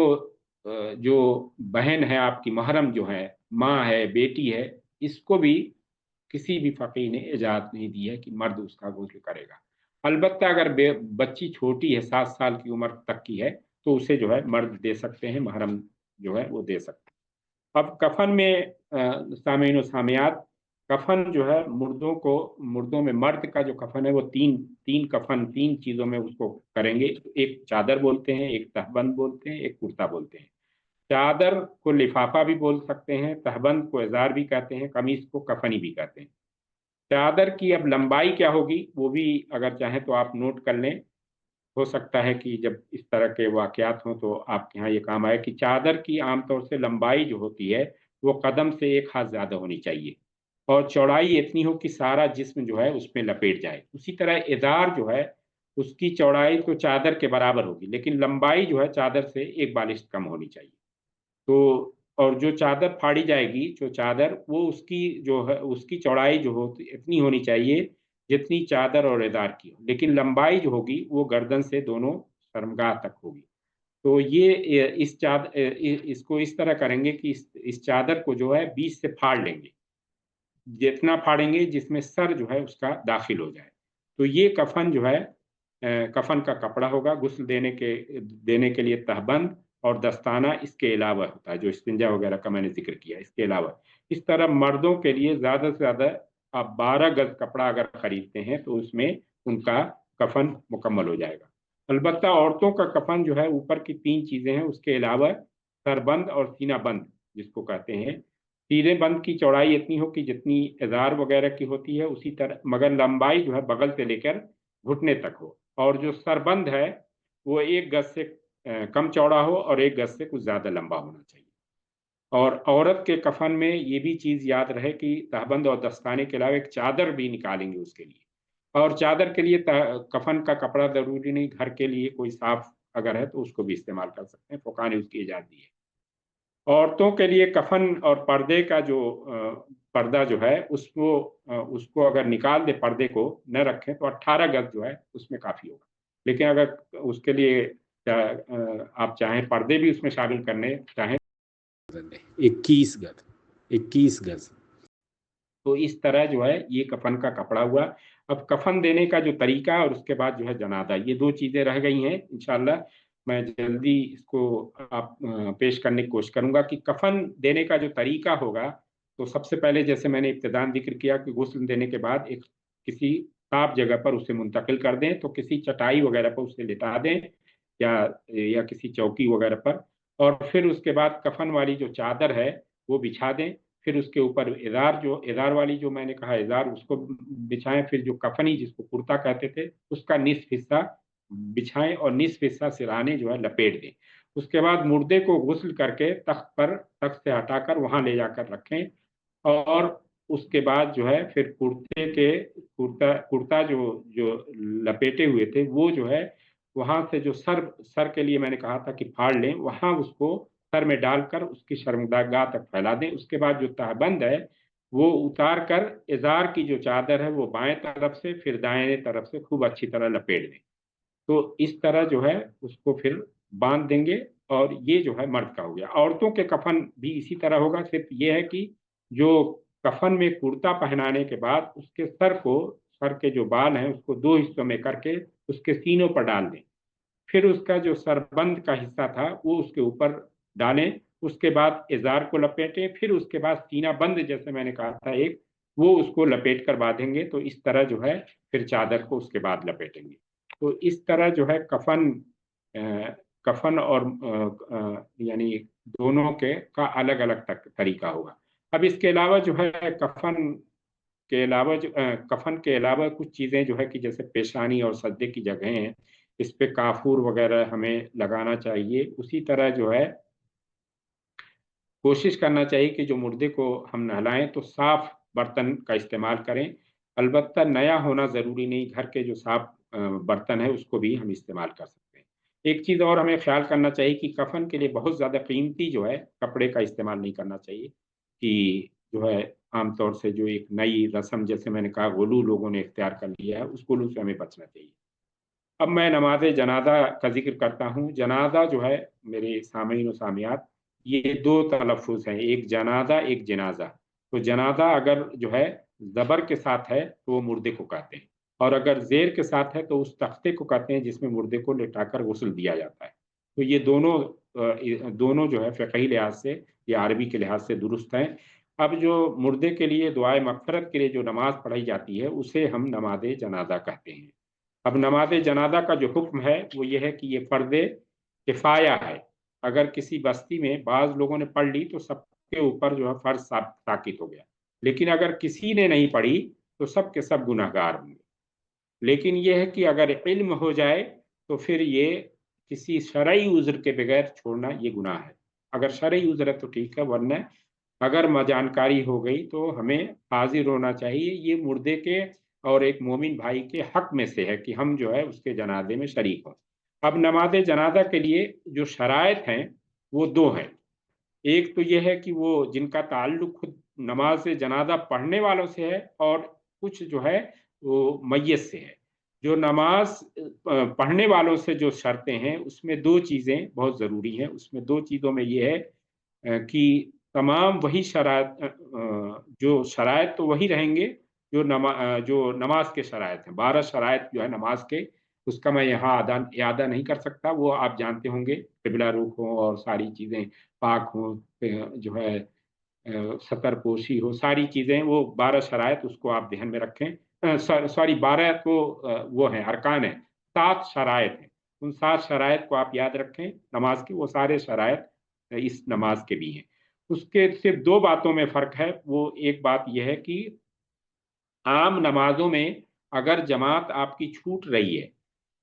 जो बहन है आपकी महरम जो है, माँ है, बेटी है, इसको भी किसी भी फकीह ने इजाज़त नहीं दी है कि मर्द उसका गुस्ल करेगा। अलबत्ता अगर बच्ची छोटी है, 7 साल की उम्र तक की है, तो उसे जो है मर्द दे सकते हैं, महरम जो है वो दे सकते हैं। अब कफन में सामीन व सामियात, कफन जो है मुर्दों में मर्द का जो कफन है वो तीन कफन, 3 चीज़ों में उसको करेंगे। एक चादर बोलते हैं, एक तहबंद बोलते हैं, एक कुर्ता बोलते हैं। चादर को लिफाफा भी बोल सकते हैं, तहबंद को इज़ार भी कहते हैं, कमीज को कफनी भी कहते हैं। चादर की अब लंबाई क्या होगी वो भी अगर चाहें तो आप नोट कर लें। हो सकता है कि जब इस तरह के वाकयात हों तो आपके यहाँ ये काम आए कि चादर की आमतौर से लंबाई जो होती है वो कदम से 1 हाथ ज़्यादा होनी चाहिए और चौड़ाई इतनी हो कि सारा जिस्म जो है उसमें लपेट जाए। उसी तरह इज़ार जो है उसकी चौड़ाई तो चादर के बराबर होगी, लेकिन लंबाई जो है चादर से 1 बालिश्त कम होनी चाहिए। तो और जो चादर फाड़ी जाएगी, जो चादर वो उसकी जो है उसकी चौड़ाई जो हो इतनी होनी चाहिए जितनी चादर और इज़ार की हो, लेकिन लंबाई जो होगी वो गर्दन से दोनों शर्मगाह तक होगी। तो ये इसको इस तरह करेंगे कि इस चादर को जो है बीच से फाड़ लेंगे। जितना फाड़ेंगे जिसमें सर जो है उसका दाखिल हो जाए। तो ये कफन जो है कफन का कपड़ा होगा। गुस्ल देने के लिए तहबंद और दस्ताना इसके अलावा होता है, जो इस्तिंजा वगैरह का मैंने ज़िक्र किया, इसके अलावा। इस तरह मर्दों के लिए ज़्यादा से ज़्यादा आप 12 गज़ कपड़ा अगर खरीदते हैं तो उसमें उनका कफन मुकम्मल हो जाएगा। अलबत्ता औरतों का कफन जो है ऊपर की 3 चीज़ें हैं, उसके अलावा सरबंद और सीनाबंद जिसको कहते हैं। सीने बंद की चौड़ाई इतनी हो कि जितनी इज़ार वगैरह की होती है उसी तरह, मगर लंबाई जो है बगल से लेकर घुटने तक हो, और जो सरबंद है वो 1 गज से कम चौड़ा हो और 1 गज से कुछ ज़्यादा लंबा होना चाहिए। और औरत के कफन में ये भी चीज़ याद रहे कि तहबंद और दस्ताने के अलावा एक चादर भी निकालेंगे उसके लिए। और चादर के लिए कफन का कपड़ा ज़रूरी नहीं, घर के लिए कोई साफ अगर है तो उसको भी इस्तेमाल कर सकते हैं, फुक़हा ने उसकी इजाज़त दी है। औरतों के लिए कफन और पर्दे का जो पर्दा जो है उसको अगर निकाल दें, पर्दे को न रखें तो 18 गज जो है उसमें काफ़ी होगा। लेकिन अगर उसके लिए आप चाहें पर्दे भी उसमें शामिल करने चाहें, 21 गज तो इस तरह जो है ये कफन का कपड़ा हुआ। अब कफन देने का जो तरीका और उसके बाद जो है जनाजा, ये 2 चीज़ें रह गई हैं। इंशाअल्लाह मैं जल्दी इसको पेश करने की कोशिश करूँगा कि कफन देने का जो तरीका होगा, तो सबसे पहले जैसे मैंने इब्तिदान ज़िक्र किया कि गुस्ल देने के बाद एक किसी साफ जगह पर उसे मुंतकिल कर दें, तो किसी चटाई वगैरह पर उसे लिटा दें या किसी चौकी वगैरह पर, और फिर उसके बाद कफन वाली जो चादर है वो बिछा दें। फिर उसके ऊपर इज़ार वाली जो मैंने कहा इज़ार उसको बिछाएँ, फिर जो कफनी जिसको कुर्ता कहते थे उसका निसफ हिस्सा बिछाएँ और निसफ हिस्सा सिरहाने जो है लपेट दें। उसके बाद मुर्दे को गुस्ल करके तख्त से हटाकर वहाँ ले जाकर रखें, और उसके बाद जो है फिर कुर्ता जो जो लपेटे हुए थे वो जो है वहाँ से जो सर के लिए मैंने कहा था कि फाड़ लें, वहाँ उसको सर में डालकर उसकी शर्मगाह तक फैला दें। उसके बाद जो तहबंद है वो उतार कर इज़ार की जो चादर है वो बाएं तरफ से फिर दाहिने तरफ से खूब अच्छी तरह लपेट दें। तो इस तरह जो है उसको फिर बांध देंगे, और ये जो है मर्द का हो गया। औरतों के कफन भी इसी तरह होगा, सिर्फ ये है कि जो कफन में कुर्ता पहनाने के बाद उसके सर के जो बाल हैं उसको 2 हिस्सों में करके उसके सीनों पर डाल दें। फिर उसका जो सरबंद का हिस्सा था वो उसके ऊपर डालें। उसके बाद इज़ार को लपेटें, फिर उसके बाद सीना बंद जैसे मैंने कहा था एक, वो उसको लपेट कर बांधेंगे। तो इस तरह जो है फिर चादर को उसके बाद लपेटेंगे। तो इस तरह जो है कफन और यानी दोनों के का अलग-अलग तरीका होगा। अब इसके अलावा जो है कफन के अलावा कुछ चीज़ें जो है कि जैसे पेशानी और सज्जे की जगहें हैं, इस पे काफूर वगैरह हमें लगाना चाहिए। उसी तरह जो है कोशिश करना चाहिए कि जो मुर्दे को हम नहलाएँ तो साफ़ बर्तन का इस्तेमाल करें। अलबत्ता नया होना ज़रूरी नहीं, घर के जो साफ़ बर्तन है उसको भी हम इस्तेमाल कर सकते हैं। एक चीज़ और हमें ख़्याल करना चाहिए कि कफ़न के लिए बहुत ज़्यादा कीमती जो है कपड़े का इस्तेमाल नहीं करना चाहिए, कि जो है आम तौर से जो एक नई रस्म जैसे मैंने कहा गुलू लोगों ने इख्तियार कर लिया है, उस गुलू से हमें बचना चाहिए। अब मैं नमाज जनाजा का जिक्र करता हूँ। जनाजा जो है मेरे सामीन और सामियात, ये दो तलफ़ुज़ हैं, एक जनाजा एक जनाजा। तो जनाजा अगर जो है ज़बर के साथ है तो वो मुर्दे को कहते हैं, और अगर ज़ेर के साथ है तो उस तख्ते को कहते हैं जिसमें मुर्दे को लिटाकर गुस्ल दिया जाता है। तो ये दोनों जो है फ़िक़ही लिहाज से या अरबी के लिहाज से दुरुस्त हैं। अब जो मुर्दे के लिए दुआए मग़फ़िरत के लिए जो नमाज़ पढ़ाई जाती है उसे हम नमाज़ जनाज़ा कहते हैं। अब नमाज़ जनाज़ा का जो हुक्म है वो ये है कि ये फ़र्ज़ किफ़ाया है। अगर किसी बस्ती में बाज़ लोगों ने पढ़ ली तो सबके ऊपर जो है फ़र्ज़ साक़ित हो गया। लेकिन अगर किसी ने नहीं पढ़ी तो सब के सब गुनहगार होंगे। लेकिन ये है कि अगर इल्म हो जाए तो फिर ये किसी शरई उज़्र के बगैर छोड़ना ये गुनाह है। अगर शरई उज़्र है तो ठीक है, वरना अगर जानकारी हो गई तो हमें हाज़िर होना चाहिए। ये मुर्दे के और एक मोमिन भाई के हक़ में से है कि हम जो है उसके जनाज़े में शरीक हों। अब नमाज़ जनाज़ा के लिए जो शराइत हैं वो 2 हैं। एक तो ये है कि वो जिनका ताल्लुक़ खुद नमाज़ जनाज़ा पढ़ने वालों से है, और कुछ जो है वो मय्यत से है। जो नमाज़ पढ़ने वालों से जो शर्तें हैं उसमें 2 चीज़ें बहुत ज़रूरी हैं। उसमें 2 चीज़ों में ये है कि तमाम वही जो शराइत तो वही रहेंगे जो नमाज के शराइत हैं। 12 शराइत जो है नमाज के, उसका मैं यहाँ इआदा नहीं कर सकता। वो आप जानते होंगे, क़िबला रुख हो और सारी चीज़ें पाक हों, जो है सतरपोशी हो, सारी चीज़ें, वो 12 शराइत उसको आप ध्यान में रखें। सॉरी 12 तो वो हैं अरकान हैं, 7 शराइत हैं। उन 7 शराइत को आप याद रखें नमाज की, वो सारे शराइत इस नमाज के भी हैं। उसके सिर्फ़ 2 बातों में फ़र्क है। वो एक बात ये है कि आम नमाज़ों में अगर जमात आपकी छूट रही है,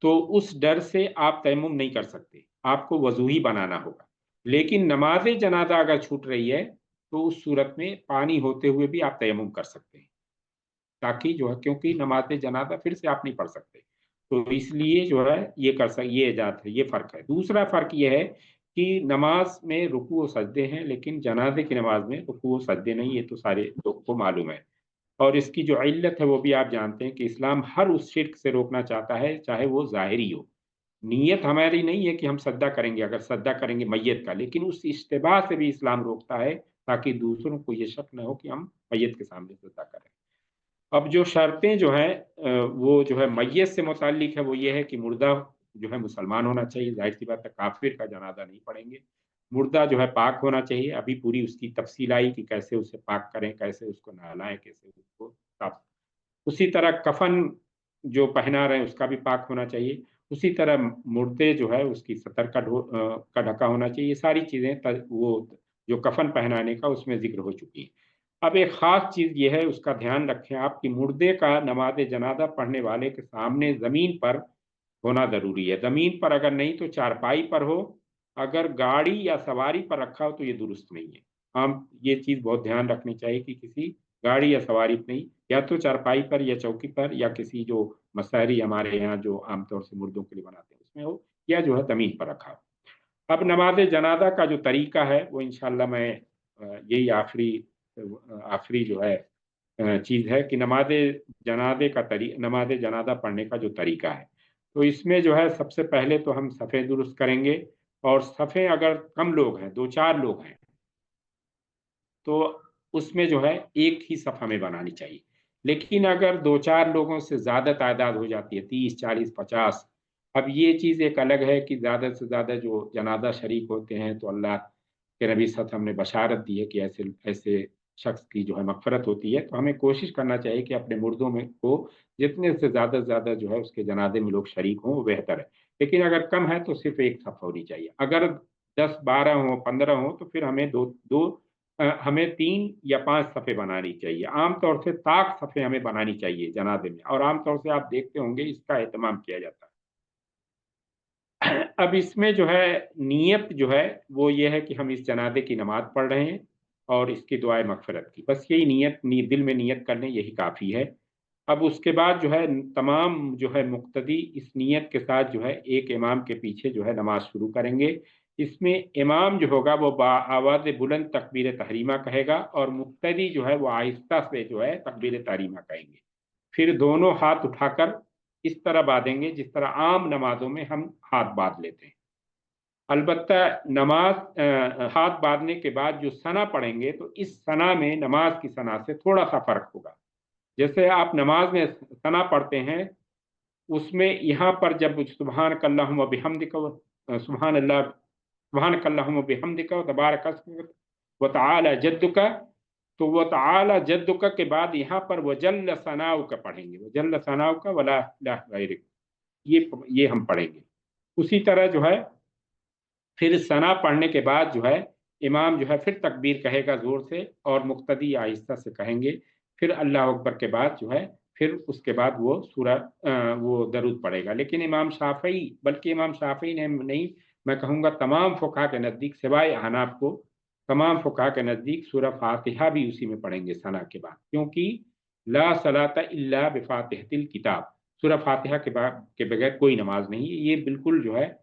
तो उस डर से आप तयम्मुम नहीं कर सकते, आपको वज़ू ही बनाना होगा। लेकिन नमाज़ जनाज़ा अगर छूट रही है, तो उस सूरत में पानी होते हुए भी आप तयम्मुम कर सकते हैं। ताकि जो है, क्योंकि नमाज़ जनाज़ा फिर से आप नहीं पढ़ सकते। तो इसलिए जो है ये इजाज़त है, ये फ़र्क है। दूसरा फ़र्क ये है कि नमाज़ में रुकू और सजदे हैं, लेकिन जनाज़े की नमाज़ में रुकू और सजदे नहीं, ये तो सारे लोगों को मालूम है। और इसकी जो इल्लत है वो भी आप जानते हैं कि इस्लाम हर उस शिर्क से रोकना चाहता है, चाहे वो ज़ाहिरी हो। नीयत हमारी नहीं है कि हम सजदा करेंगे, अगर सजदा करेंगे मैयत का, लेकिन उस इश्तिबाह से भी इस्लाम रोकता है, ताकि दूसरों को ये शक न हो कि हम मैयत के सामने सजदा कर रहे हैं। अब जो शर्तें जो हैं वो जो है मैयत से मुतल्लिक़ है, वो ये है कि मुर्दा जो है मुसलमान होना चाहिए, ज़ाहिर-सी बात है काफ़िर का जनाज़ा नहीं पढ़ेंगे। मुर्दा जो है पाक होना चाहिए, अभी पूरी उसकी तफ़सील आई कि कैसे उसे पाक करें, कैसे उसको नहलाएँ, कैसे उसको साफ। उसी तरह कफ़न जो पहना रहे हैं उसका भी पाक होना चाहिए। उसी तरह मुर्दे जो है उसकी सतर का ढका होना चाहिए। ये सारी चीज़ें वो जो कफ़न पहनाने का उसमें ज़िक्र हो चुकी है। अब एक ख़ास चीज़ ये है, उसका ध्यान रखें आप कि मुर्दे का नमाज़ जनाज़ा पढ़ने वाले के सामने ज़मीन पर होना ज़रूरी है। ज़मीन पर अगर नहीं तो चारपाई पर हो, अगर गाड़ी या सवारी पर रखा हो तो ये दुरुस्त नहीं है। हम ये चीज़ बहुत ध्यान रखनी चाहिए कि किसी गाड़ी या सवारी पे नहीं, या तो चारपाई पर या चौकी पर या किसी जो मसहरी हमारे यहाँ जो आमतौर से मुर्दों के लिए बनाते हैं उसमें हो, या जो है ज़मीन पर रखा हो। अब नमाज़ जनाज़ा का जो तरीका है वो इंशाअल्लाह मैं यही आखिरी जो है चीज़ है कि नमाज़ जनाज़ा पढ़ने का जो तरीका है। तो इसमें जो है सबसे पहले तो हम सफ़े दुरुस्त करेंगे, और सफ़े अगर कम लोग हैं, 2-4 लोग हैं, तो उसमें जो है एक ही सफ़ हमें बनानी चाहिए। लेकिन अगर 2-4 लोगों से ज़्यादा तादाद हो जाती है, 30, 40, 50, अब ये चीज़ एक अलग है कि ज़्यादा से ज़्यादा जो जनाज़ा शरीक होते हैं, तो अल्लाह के नबी सल्लल्लाहु अलैहि वसल्लम ने बशारत दी है कि ऐसे ऐसे शख्स की जो है मग़फ़िरत होती है। तो हमें कोशिश करना चाहिए कि अपने मुर्दों में को जितने से ज़्यादा जो है उसके जनाज़े में लोग शरीक हों, वो बेहतर है। लेकिन अगर कम है तो सिर्फ़ एक सफ़ होनी चाहिए। अगर 10, 12 हों, 15 हों, तो फिर हमें 3 या 5 सफ़े बनानी चाहिए। आम तौर से ताक सफ़े हमें बनानी चाहिए जनाज़े में, और आम तौर से आप देखते होंगे इसका एहतमाम किया जाता है। अब इसमें जो है नियत जो है वो ये है कि हम इस जनाज़े की नमाज़ पढ़ रहे हैं और इसकी दुआए मग़फ़िरत की। बस यही दिल में नियत कर लें, यही काफ़ी है। अब उसके बाद जो है तमाम जो है मुक़्तदी इस नियत के साथ जो है एक इमाम के पीछे जो है नमाज़ शुरू करेंगे। इसमें इमाम जो होगा वो आवाज़ बुलंद तकबीर तहरीमा कहेगा, और मुक़्तदी जो है वो आहिस्ता से जो है तकबीर तहरीमा कहेंगे। फिर दोनों हाथ उठाकर इस तरह बांधेंगे जिस तरह आम नमाजों में हम हाथ बांध लेते हैं। अलबत्ता हाथ बांधने के बाद जो सना पढ़ेंगे तो इस सना में नमाज की सना से थोड़ा सा फर्क होगा। जैसे आप नमाज में सना पढ़ते हैं, उसमें यहाँ पर जब सुब्हानक अल्लाहुम्मा बिहम्दिक सुब्हानक अल्लाहुम्मा बिहम्दिक व तबारक अस्मुक व तआला जद्दुका, तो व तआला जद्दुका के बाद यहाँ पर वजल्ल सनाउका पढ़ेंगे, वजल्ल सनाउका वला इलाहा गैरुक, ये हम पढ़ेंगे। उसी तरह जो है फिर सना पढ़ने के बाद जो है इमाम जो है फिर तकबीर कहेगा ज़ोर से और मुक्तदी आहिस्ता से कहेंगे। फिर अल्लाह अकबर के बाद जो है फिर उसके बाद वो दरूद पढ़ेगा। लेकिन इमाम शाफ़ई, बल्कि इमाम शाफ़ई ने नहीं, मैं कहूँगा तमाम फ़ुक़हा के नज़दीक सिवाय हनाफ को, तमाम फ़ुक़हा के नज़दीक सूरह फ़ातिहा भी उसी में पढ़ेंगे सना के बाद, क्योंकि ला सलाता इल्ला बिफ़ातिहतिल किताब, सूरह फ़ातिहा के बगैर कोई नमाज नहीं है। ये बिल्कुल जो है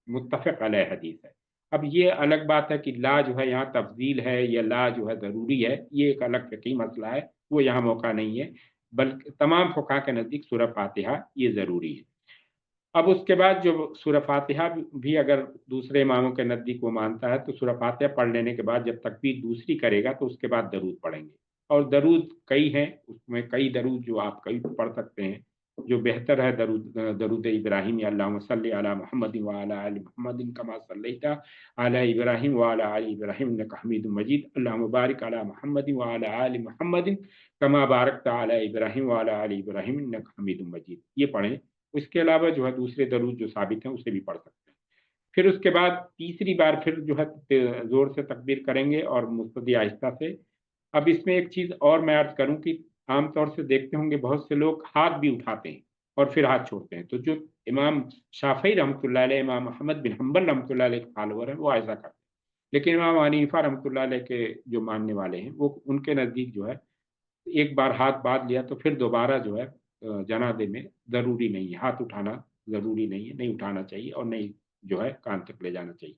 मुत्तफ़क़ अलैह हदीस है। अब ये अलग बात है कि ला जो है यहाँ तफ़ज़ील है या ला जो है ज़रूरी है, ये एक अलग फ़िक़ही मसला है, वो यहाँ मौका नहीं है। बल्कि तमाम फ़ुक़हा के नज़दीक सूरह फ़ातिहा ये ज़रूरी है। अब उसके बाद जो सूरह फ़ातिहा भी अगर दूसरे इमामों के नज़दीक वो मानता है, तो सूरह फ़ातिहा पढ़ लेने के बाद जब तकबीर दूसरी करेगा तो उसके बाद दरूद पढ़ेंगे। और दरूद कई हैं, उसमें कई दरूद जो आप कहीं पढ़ सकते हैं। जो बेहतर है दरूद इब्राहिम या अल्लाहुम्मा सल्लि अला मुहम्मदिन व अला आलि मुहम्मदिन कमा सल्लैता अला इब्राहिम व अला आलि इब्राहिम इन्नका हमीदुम मजीद, अल्लाहुम्मा बारिक अला मुहम्मदिन व अला आलि मुहम्मदिन कमा बारकता अला इब्राहिम व अला आलि इब्राहिम इन्नका हमीदुम मजीद, ये पढ़ें। इसके अलावा जो है दूसरे दरूद जो साबित हैं उसे भी पढ़ सकते हैं। फिर उसके बाद तीसरी बार फिर जो है ज़ोर से तकबीर करेंगे और मुस्तदी आहिस्ता से। अब इसमें एक चीज़ और मैं अर्ज़ करूँ कि आम तौर से देखते होंगे बहुत से लोग हाथ भी उठाते हैं और फिर हाथ छोड़ते हैं। तो जो इमाम शाफ़ई रहमतुल्लाह अलैह, इमाम अहमद बिन हम्बल रहमतुल्लाह अलैह के फॉलोअर हैं, वो ऐसा करते हैं। लेकिन इमाम हनीफा रहमतुल्लाह अलैह के जो मानने वाले हैं, वो उनके नज़दीक जो है एक बार हाथ बाँध लिया तो फिर दोबारा जो है जनाज़े में ज़रूरी नहीं है, हाथ उठाना ज़रूरी नहीं है, नहीं उठाना चाहिए और नहीं जो है कान तक ले जाना चाहिए।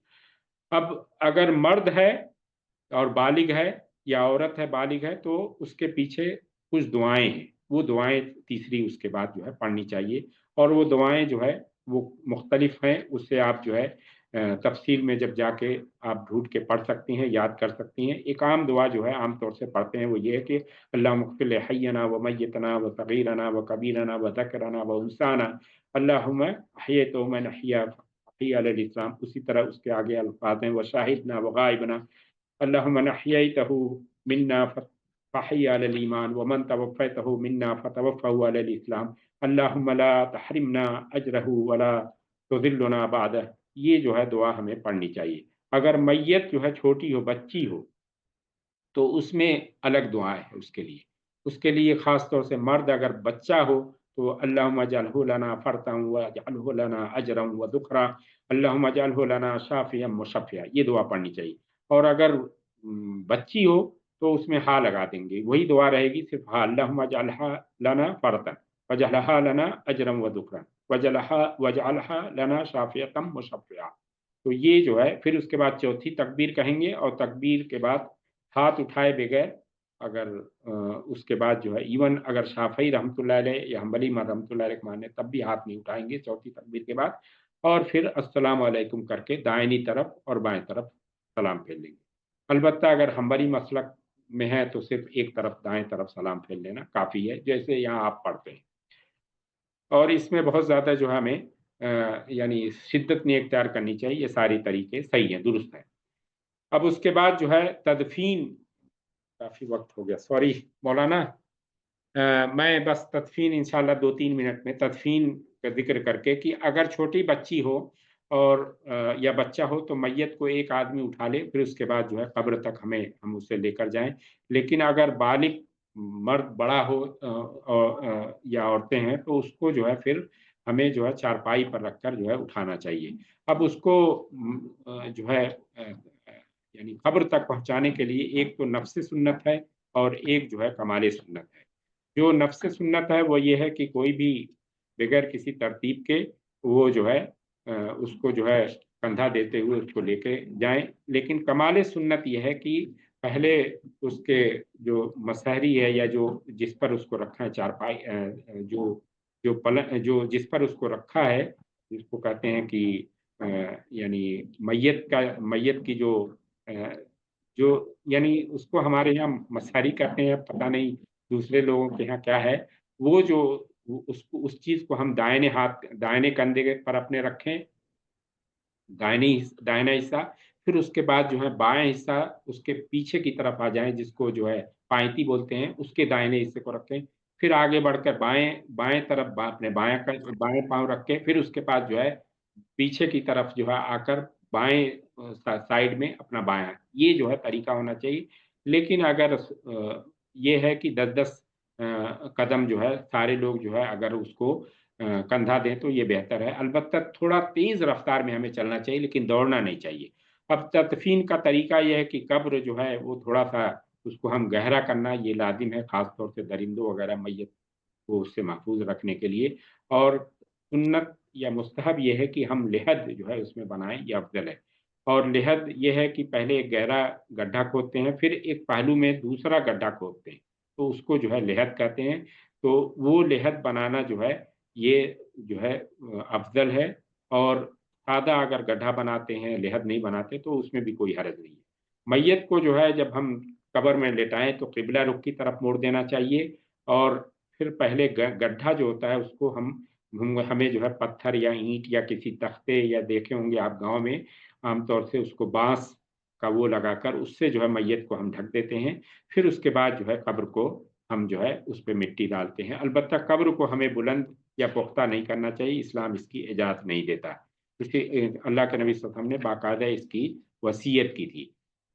अब अगर मर्द है और बालिग है या औरत है बालिग है तो उसके पीछे कुछ दुआएँ हैं, वो दुआएँ तीसरी उसके बाद जो है पढ़नी चाहिए। और वो दुआएँ जो है वो मुख्तलिफ हैं, उससे आप जो है तफ़सील में जब जाके आप ढूँढ के पढ़ सकती हैं, याद कर सकती हैं। एक आम दुआ जो है आम तौर से पढ़ते हैं वो ये है कि अल्लाहुम्मा इग़फ़िर li हय्यना व मय्यतना व सग़ीरना व कबीरना व ज़करना व उनसाना, अल्लाहुम्मा अहयैतहु मन अहया फ़अहयि अलल इस्लाम। उसी तरह उसके आगे अल्फ़ाज़ हैं व शाहिदना व गाइबना, अल्लाहुम्मा मन अहयैतहु मिन्ना फ़अहयि अलल ईमान व मन तवफ़्फ़ैतहु मिन्ना फ़तवफ़्फ़हु अलल इस्लाम, अल्लाहुम्मा ला तहरिमना अजरहु व ला तुज़िल्लुना बअदह। ये जो है दुआ हमें पढ़नी चाहिए। अगर मैयत जो है छोटी हो, बच्ची हो, तो उसमें अलग दुआएँ हैं उसके लिए। उसके लिए ख़ास तौर से मर्द अगर बच्चा हो तो अल्लाहुम्मा जअलहु लना फ़रतन वजअलहु लना अजरन व ज़ुख़रा, अल्लाहुम्मा जअलहु लना शाफ़ियन मुशफ़िया, ये दुआ पढ़नी चाहिए। और अगर बच्ची हो तो उसमें हा लगा देंगे, वही दुआ रहेगी सिर्फ़ हा, अल्लाहुम्मा जअलहा लना फ़रतन वजअलहा लना अजरन व ज़ुख़रा वजअलहा लना शाफ़ियतन मुशफ़िया। तो ये जो है फिर उसके बाद चौथी तकबीर कहेंगे और तकबीर के बाद हाथ उठाए बगैर अगर उसके बाद जो है इवन अगर शाफ़ई रहमतुल्लाह अलैह या हम्बली रहमतुल्लाह अलैह के माने तब भी हाथ नहीं उठाएँगे चौथी तकबीर के बाद। और फिर अस्सलामु अलैकुम करके दाहिनी तरफ और बाएँ तरफ सलाम फेर लेंगे। अलबत्ता अगर हम्बली मसलक में है तो सिर्फ़ एक तरफ दाएँ तरफ सलाम फेर लेना काफ़ी है, जैसे यहाँ आप पढ़ते हैं। और इसमें बहुत ज़्यादा जो है हमें यानी शिद्दत नहीं इख्तियार करनी चाहिए, ये सारे तरीके सही हैं, दुरुस्त हैं। अब उसके बाद जो है तदफ़ीन, काफ़ी वक़्त हो गया, सॉरी मौलाना। मैं बस तदफ़ीन इंशाअल्लाह 2-3 मिनट में तदफ़ीन का ज़िक्र करके कि अगर छोटी बच्ची हो और या बच्चा हो तो मैयत को एक आदमी उठा ले, फिर उसके बाद जो है कब्र तक हम उसे लेकर जाएँ। लेकिन अगर बालिग मर्द बड़ा हो या औरतें हैं तो उसको जो है फिर हमें जो है चारपाई पर रखकर जो है उठाना चाहिए। अब उसको जो है यानी कब्र तक पहुँचाने के लिए एक तो नफ़्स सुन्नत है और एक जो है कमाल सुन्नत है। जो नफ़्स सुन्नत है वो ये है कि कोई भी बगैर किसी तरतीब के वो जो है उसको जो है कंधा देते हुए उसको लेके जाएँ। लेकिन कमाल सुन्नत ये है कि पहले उसके जो मसहरी है या जो जिस पर उसको रखा है चारपाई जो जो जिस पर उसको रखा है, जिसको कहते हैं कि यानी मैयत की जो यानी उसको हमारे यहाँ मसारी कहते हैं, पता नहीं दूसरे लोगों के यहाँ क्या है, वो जो उस चीज को हम दाहिने कंधे पर अपने रखें, दाहिना हिस्सा, फिर उसके बाद जो है बाएं हिस्सा उसके पीछे की तरफ आ जाए, जिसको जो है पांयती बोलते हैं, उसके दाहिने हिस्से को रखें, फिर आगे बढ़कर बाएं बाएं तरफ अपने बाएं पांव रख के, फिर उसके बाद जो है पीछे की तरफ जो है आकर बाएं साइड में अपना बायां, ये जो है तरीका होना चाहिए। लेकिन अगर ये है कि 10-10 कदम जो है सारे लोग जो है अगर उसको कंधा दें तो ये बेहतर है। अलबत्ता थोड़ा तेज रफ्तार में हमें चलना चाहिए, लेकिन दौड़ना नहीं चाहिए। अब तदफीन का तरीका ये है कि कब्र जो है वो थोड़ा सा उसको हम गहरा करना ये लाजिम है, खास तौर से दरिंदों वगैरह मैयत को उससे महफूज रखने के लिए। और सुन्नत या मुस्तहब ये है कि हम लिहद जो है उसमें बनाएं, ये अफजल है। और लिहद ये है कि पहले एक गहरा गड्ढा खोदते हैं, फिर एक पहलू में दूसरा गड्ढा खोदते हैं, तो उसको जो है लिहद कहते हैं। तो वो लिहद बनाना जो है ये जो है अफजल है। और सादा अगर गड्ढा बनाते हैं, लिहद नहीं बनाते, तो उसमें भी कोई हर्ज नहीं है। मैयत को जो है जब हम कब्र में लेटाएं तो किबला रुख की तरफ मोड़ देना चाहिए, और फिर पहले गड्ढा जो होता है उसको हमें जो है पत्थर या ईंट या किसी तख्ते, या देखे होंगे आप गांव में आमतौर से उसको बांस का वो लगाकर उससे जो है मैयत को हम ढक देते हैं। फिर उसके बाद जो है कब्र को हम जो है उस पे मिट्टी डालते हैं। अलबत्ता कब्र को हमें बुलंद या पुख्ता नहीं करना चाहिए, इस्लाम इसकी इजाज़त नहीं देता। इसे अल्लाह के नबी सल्लल्लाहु अलैहि वसल्लम ने बाकायदा इसकी वसीयत की थी।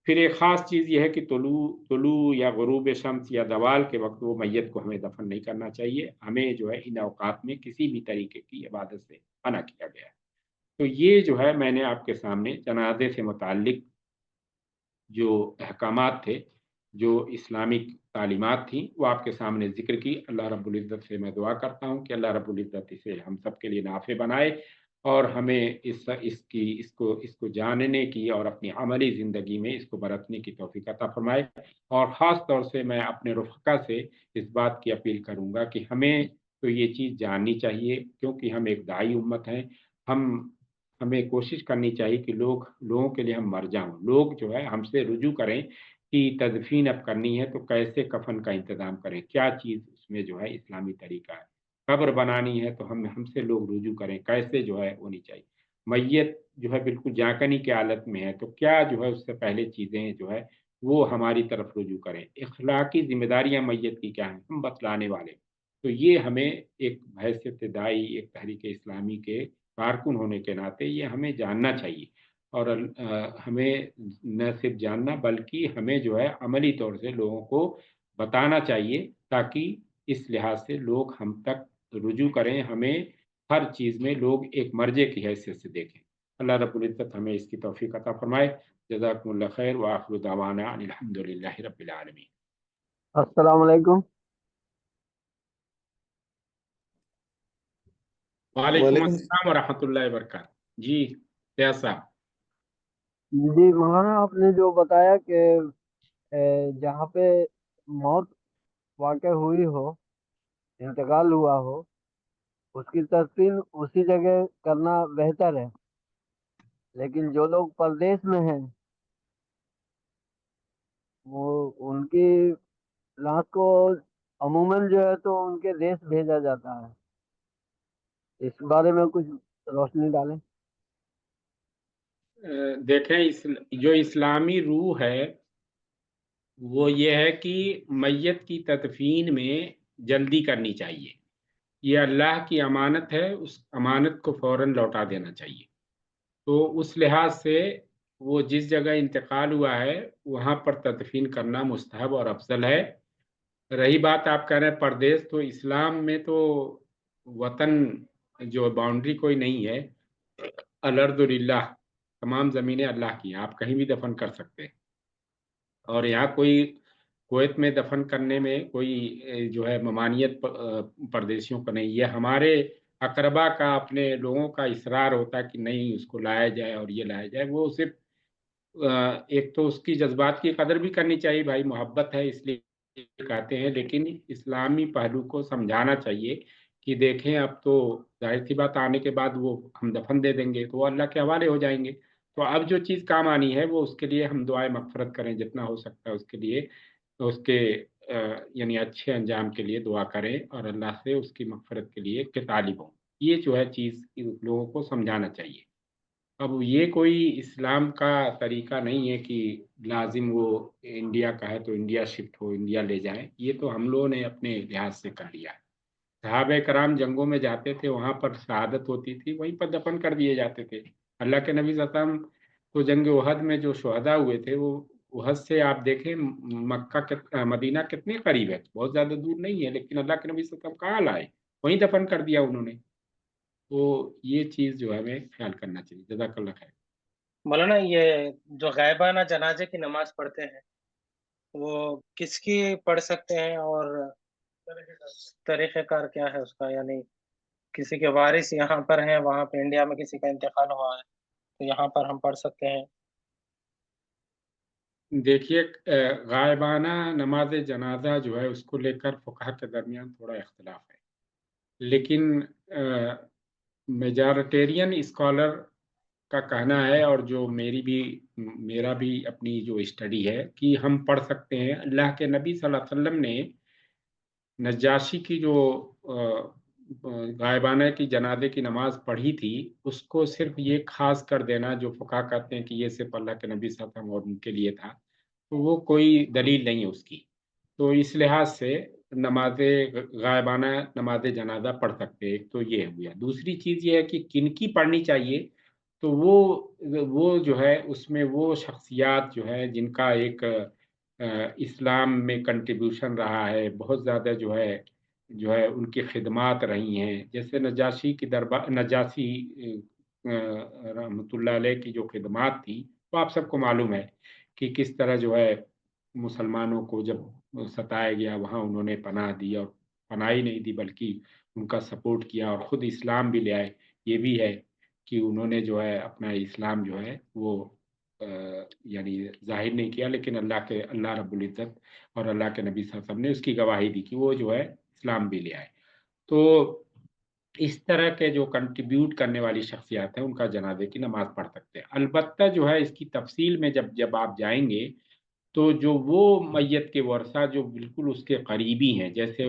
फिर एक ख़ास चीज़ ये है कि तुलू या गुरूब शम्स या ज़वाल के वक़्त वो मैयत को हमें दफ़न नहीं करना चाहिए। हमें जो है इन औक़ात में किसी भी तरीके की इबादत से मना किया गया है। तो ये जो है मैंने आपके सामने जनाज़े से मुताल्लिक़ जो अहकामात थे, जो इस्लामिक तालीमात थी, वो आपके सामने ज़िक्र की। अल्लाह रब्बुल इज़्ज़त से मैं दुआ करता हूँ कि अल्लाह रब्बुल इज़्ज़त इसे हम सब के लिए नाफ़े बनाए, और हमें इसको जानने की और अपनी अमली ज़िंदगी में इसको बरतने की तौफ़ीक़ अता फ़रमाए। और ख़ास तौर से मैं अपने रुफ़क़ा से इस बात की अपील करूँगा कि हमें तो ये चीज़ जाननी चाहिए, क्योंकि हम एक दाई उम्मत हैं। हम हमें कोशिश करनी चाहिए कि लोगों के लिए हम मर जाऊँ। लोग जो है हमसे रुजू करें कि तदफ़ीन अब करनी है तो कैसे कफ़न का इंतज़ाम करें, क्या चीज़ उसमें जो है इस्लामी तरीका है। कब्र बनानी है तो हमसे लोग रुजू करें, कैसे जो है होनी चाहिए। मैयत जो है बिल्कुल जाकनी की हालत में है, तो क्या जो है उससे पहले चीज़ें जो है वो हमारी तरफ रुजू करें। इख़्लाक़ी ज़िम्मेदारियाँ मैयत की क्या हैं, हम बतलाने वाले। तो ये हमें एक हैसियत दाई, एक तहरीक इस्लामी के कारकुन होने के नाते ये हमें जानना चाहिए। और हमें न सिर्फ जानना बल्कि हमें जो है अमली तौर से लोगों को बताना चाहिए, ताकि इस लिहाज से लोग हम तक रुजू करें, हमें हर चीज़ में लोग एक मर्जे की हैसियत से देखें। अल्लाह रब्बुल इज़्ज़त हमें इसकी तौफ़ीक़ अता फ़रमाए। जज़ाकुमुल्लाह खैर व आखिरु दावाना अनिल हम्दुलिल्लाहि रब्बिल आलमीन। अस्सलाम वालेकुम। वालेकुम वालेकुम। अस्सलाम व रहमतुल्लाहि व बरकातहू। जी, फयाज़ साहब। जी मौलाना, आपने जो बताया कि जहाँ पे मौत वाक़ई हुई हो, इंतकाल हुआ हो, उसकी तदफीन उसी जगह करना बेहतर है। लेकिन जो लोग परदेश में हैं, वो उनकी लाश को अमूमन जो है तो उनके देश भेजा जाता है। इस बारे में कुछ रोशनी डालें। देखें, जो इस्लामी रूह है वो ये है कि मैयत की तदफीन में जल्दी करनी चाहिए। ये अल्लाह की अमानत है, उस अमानत को फ़ौरन लौटा देना चाहिए। तो उस लिहाज से वो जिस जगह इंतकाल हुआ है वहाँ पर तदफीन करना मुस्तहब और अफजल है। रही बात आप कह रहे हैं परदेश, तो इस्लाम में तो वतन जो बाउंड्री कोई नहीं है। अल-अर्दु-लिल्लाह, तमाम ज़मीनें अल्लाह की हैं, आप कहीं भी दफन कर सकते हैं। और यहाँ कोई कुवैत में दफन करने में कोई जो है ममानियत परदेशियों को नहीं। ये हमारे अकरबा का, अपने लोगों का इसरार होता है कि नहीं उसको लाया जाए और ये लाया जाए। वो सिर्फ एक तो उसकी जज्बात की कदर भी करनी चाहिए, भाई मोहब्बत है इसलिए कहते हैं, लेकिन इस्लामी पहलू को समझाना चाहिए कि देखें अब तो जाहिर सी बात आने के बाद वो हम दफन दे देंगे तो वो अल्लाह के हवाले हो जाएंगे। तो अब जो चीज़ काम आनी है वो उसके लिए हम दुआए मगफरत करें जितना हो सकता है उसके लिए, तो उसके यानी अच्छे अंजाम के लिए दुआ करें और अल्लाह से उसकी मगफरत के लिए के तालिब हों। ये जो है चीज़ लोगों को समझाना चाहिए। अब ये कोई इस्लाम का तरीका नहीं है कि लाजिम वो इंडिया का है तो इंडिया शिफ्ट हो, इंडिया ले जाएं। ये तो हम लोगों ने अपने लिहाज से कर लिया है। सहाबे कराम जंगों में जाते थे, वहां पर शहादत होती थी, वहीं पर दफन कर दिए जाते थे। अल्लाह के नबी सल्लल्लाहु अलैहि वसल्लम तो जंग उहद में जो शुहदा हुए थे वो उहद से आप देखें मक्का के मदीना कितने करीब है, बहुत ज्यादा दूर नहीं है, लेकिन अल्लाह के नबी सल्लल्लाहु अलैहि वसल्लम कहाँ लाए, वहीं दफन कर दिया उन्होंने। तो ये चीज जो है हमें ख्याल करना चाहिए। जज़ाकल्लाह खैर। मौलाना, ये जो गायबाना जनाजे की नमाज पढ़ते हैं वो किसकी पढ़ सकते हैं, और तरीक़ेकार क्या है उसका? यानी किसी के वारिस यहाँ पर हैं, वहाँ पे इंडिया में किसी का इंतकाल हुआ है तो यहाँ पर हम पढ़ सकते हैं? देखिए गायबाना नमाज जनाजा जो है उसको लेकर फुक़हा के दरमियान थोड़ा इख्तिलाफ है, लेकिन मेजॉरिटेरियन स्कॉलर का कहना है और जो मेरा भी अपनी जो स्टडी है कि हम पढ़ सकते हैं। अल्लाह के नबी सल्लल्लाहु अलैहि वसल्लम ने नज्जाशी की जो गायबाना की जनाजे की नमाज पढ़ी थी, उसको सिर्फ ये खास कर देना जो फुक़हा कहते हैं कि ये सिर्फ अल्लाह के नबी सल्लल्लाहु अलैहि वसल्लम और उनके लिए था, तो वो कोई दलील नहीं है उसकी। तो इस लिहाज से नमाज़े गायबाना नमाज जनाजा पढ़ सकते हैं। एक तो ये हो गया। दूसरी चीज़ ये है कि किनकी पढ़नी चाहिए, तो वो जो है उसमें वो शख्सियात जो है जिनका एक इस्लाम में कंट्रीब्यूशन रहा है, बहुत ज़्यादा जो है उनकी खिदमात रही हैं। जैसे नजाशी रहमतुल्लाह अलैह की जो खिदमात थी, वो आप सबको मालूम है कि किस तरह जो है मुसलमानों को जब सताया गया वहाँ उन्होंने पनाह दी, और पनाह ही नहीं दी बल्कि उनका सपोर्ट किया और ख़ुद इस्लाम भी ले आए। ये भी है कि उन्होंने जो है अपना इस्लाम जो है वो यानी ज़ाहिर नहीं किया, लेकिन अल्लाह रब्बुल इज़्ज़त और अल्लाह के नबी सल्लल्लाहु अलैहि वसल्लम ने उसकी गवाही दी कि वो जो है इस्लाम भी ले आए। तो इस तरह के जो कंट्रीब्यूट करने वाली शख्सियत हैं उनका जनाजे की नमाज़ पढ़ सकते हैं। अलबत्ता जो है इसकी तफ़सील में जब आप जाएँगे तो जो वो मैयत के वरसा जो बिल्कुल उसके करीबी हैं, जैसे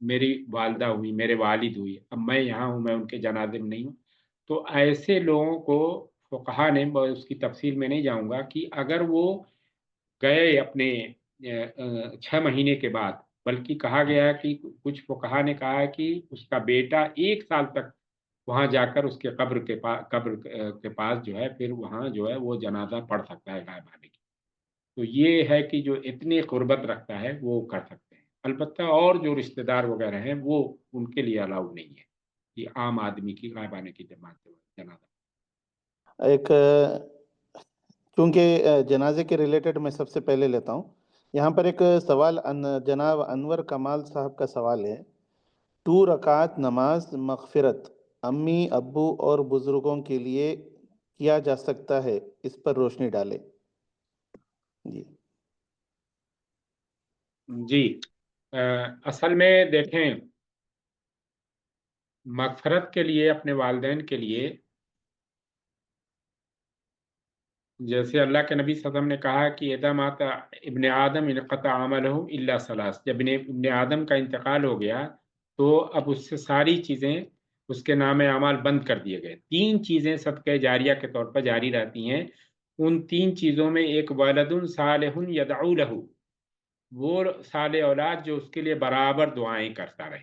मेरी वालिदा हुई, मेरे वालिद हुए, अब मैं यहाँ हूँ, मैं उनके जनाज़े में नहीं हूँ, तो ऐसे लोगों को फुक़हा ने उसकी तफ़सील में नहीं जाऊँगा कि अगर वो गए अपने 6 महीने के बाद, बल्कि कहा गया है कि कुछ फुक़हा ने कहा है कि उसका बेटा 1 साल तक वहाँ जाकर उसके कब्र के पास जो है फिर वहाँ जो है वो जनाज़ा पढ़ सकता है गायबाने की। तो ये है कि जो इतनी क़ुर्बत रखता है वो कर सकते हैं। अलबत्ता और जो रिश्तेदार वग़ैरह हैं वो उनके लिए अलाउ नहीं है कि आम आदमी की गायबाने की जनाज़ा। एक चूँकि जनाज़े के रिलेटेड मैं सबसे पहले लेता हूँ। यहाँ पर एक सवाल जनाब अनवर कमाल साहब का सवाल है, 2 रकात नमाज मग़फ़िरत अम्मी, अब्बू और बुज़ुर्गों के लिए किया जा सकता है? इस पर रोशनी डालें। जी। जी। असल में देखें, मग़फ़िरत के लिए अपने वालिदैन के लिए जैसे अल्लाह के नबी सल्लल्लाहु अलैहि वसल्लम ने कहा कि इज़ा माता इब्न आदम इनक़ता अमलुहु इल्ला सलास, जब इब्न आदम का इंतकाल हो गया तो अब उससे सारी चीज़ें उसके नाम अमाल बंद कर दिए गए। 3 चीज़ें सदक़े जारिया के तौर पर जारी रहती हैं। उन 3 चीज़ों में एक वलदुन सालिहुन यदऊ लहू, वो साले औलाद जो उसके लिए बराबर दुआएँ करता रहे।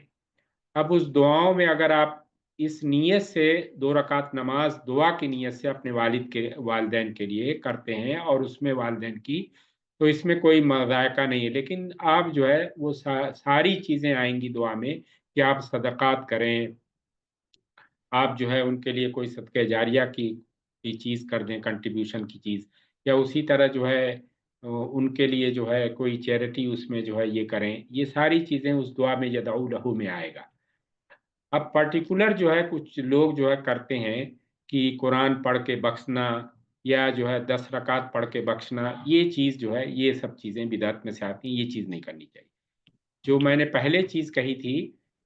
अब उस दुआओं में अगर आप इस नीयत से 2 रकात नमाज दुआ की नीयत से अपने वालिदैन के लिए करते हैं और उसमें वालिदैन की, तो इसमें कोई ज़ायक़ा नहीं है। लेकिन आप जो है वो सारी चीज़ें आएँगी दुआ में कि आप सदक़ात करें, आप जो है उनके लिए कोई सदक़े जारिया की चीज़ कर दें, कंट्रीब्यूशन की चीज़, या उसी तरह जो है उनके लिए जो है कोई चैरिटी उसमें जो है ये करें। ये सारी चीज़ें उस दुआ में यदऊ लहू में आएगा। अब पर्टिकुलर जो है कुछ लोग जो है करते हैं कि कुरान पढ़ के बख्शना या जो है 10 रकात पढ़ के बख्शना, ये चीज़ जो है ये सब चीज़ें बिदअत में से आती हैं, ये चीज़ नहीं करनी चाहिए। जो मैंने पहले चीज़ कही थी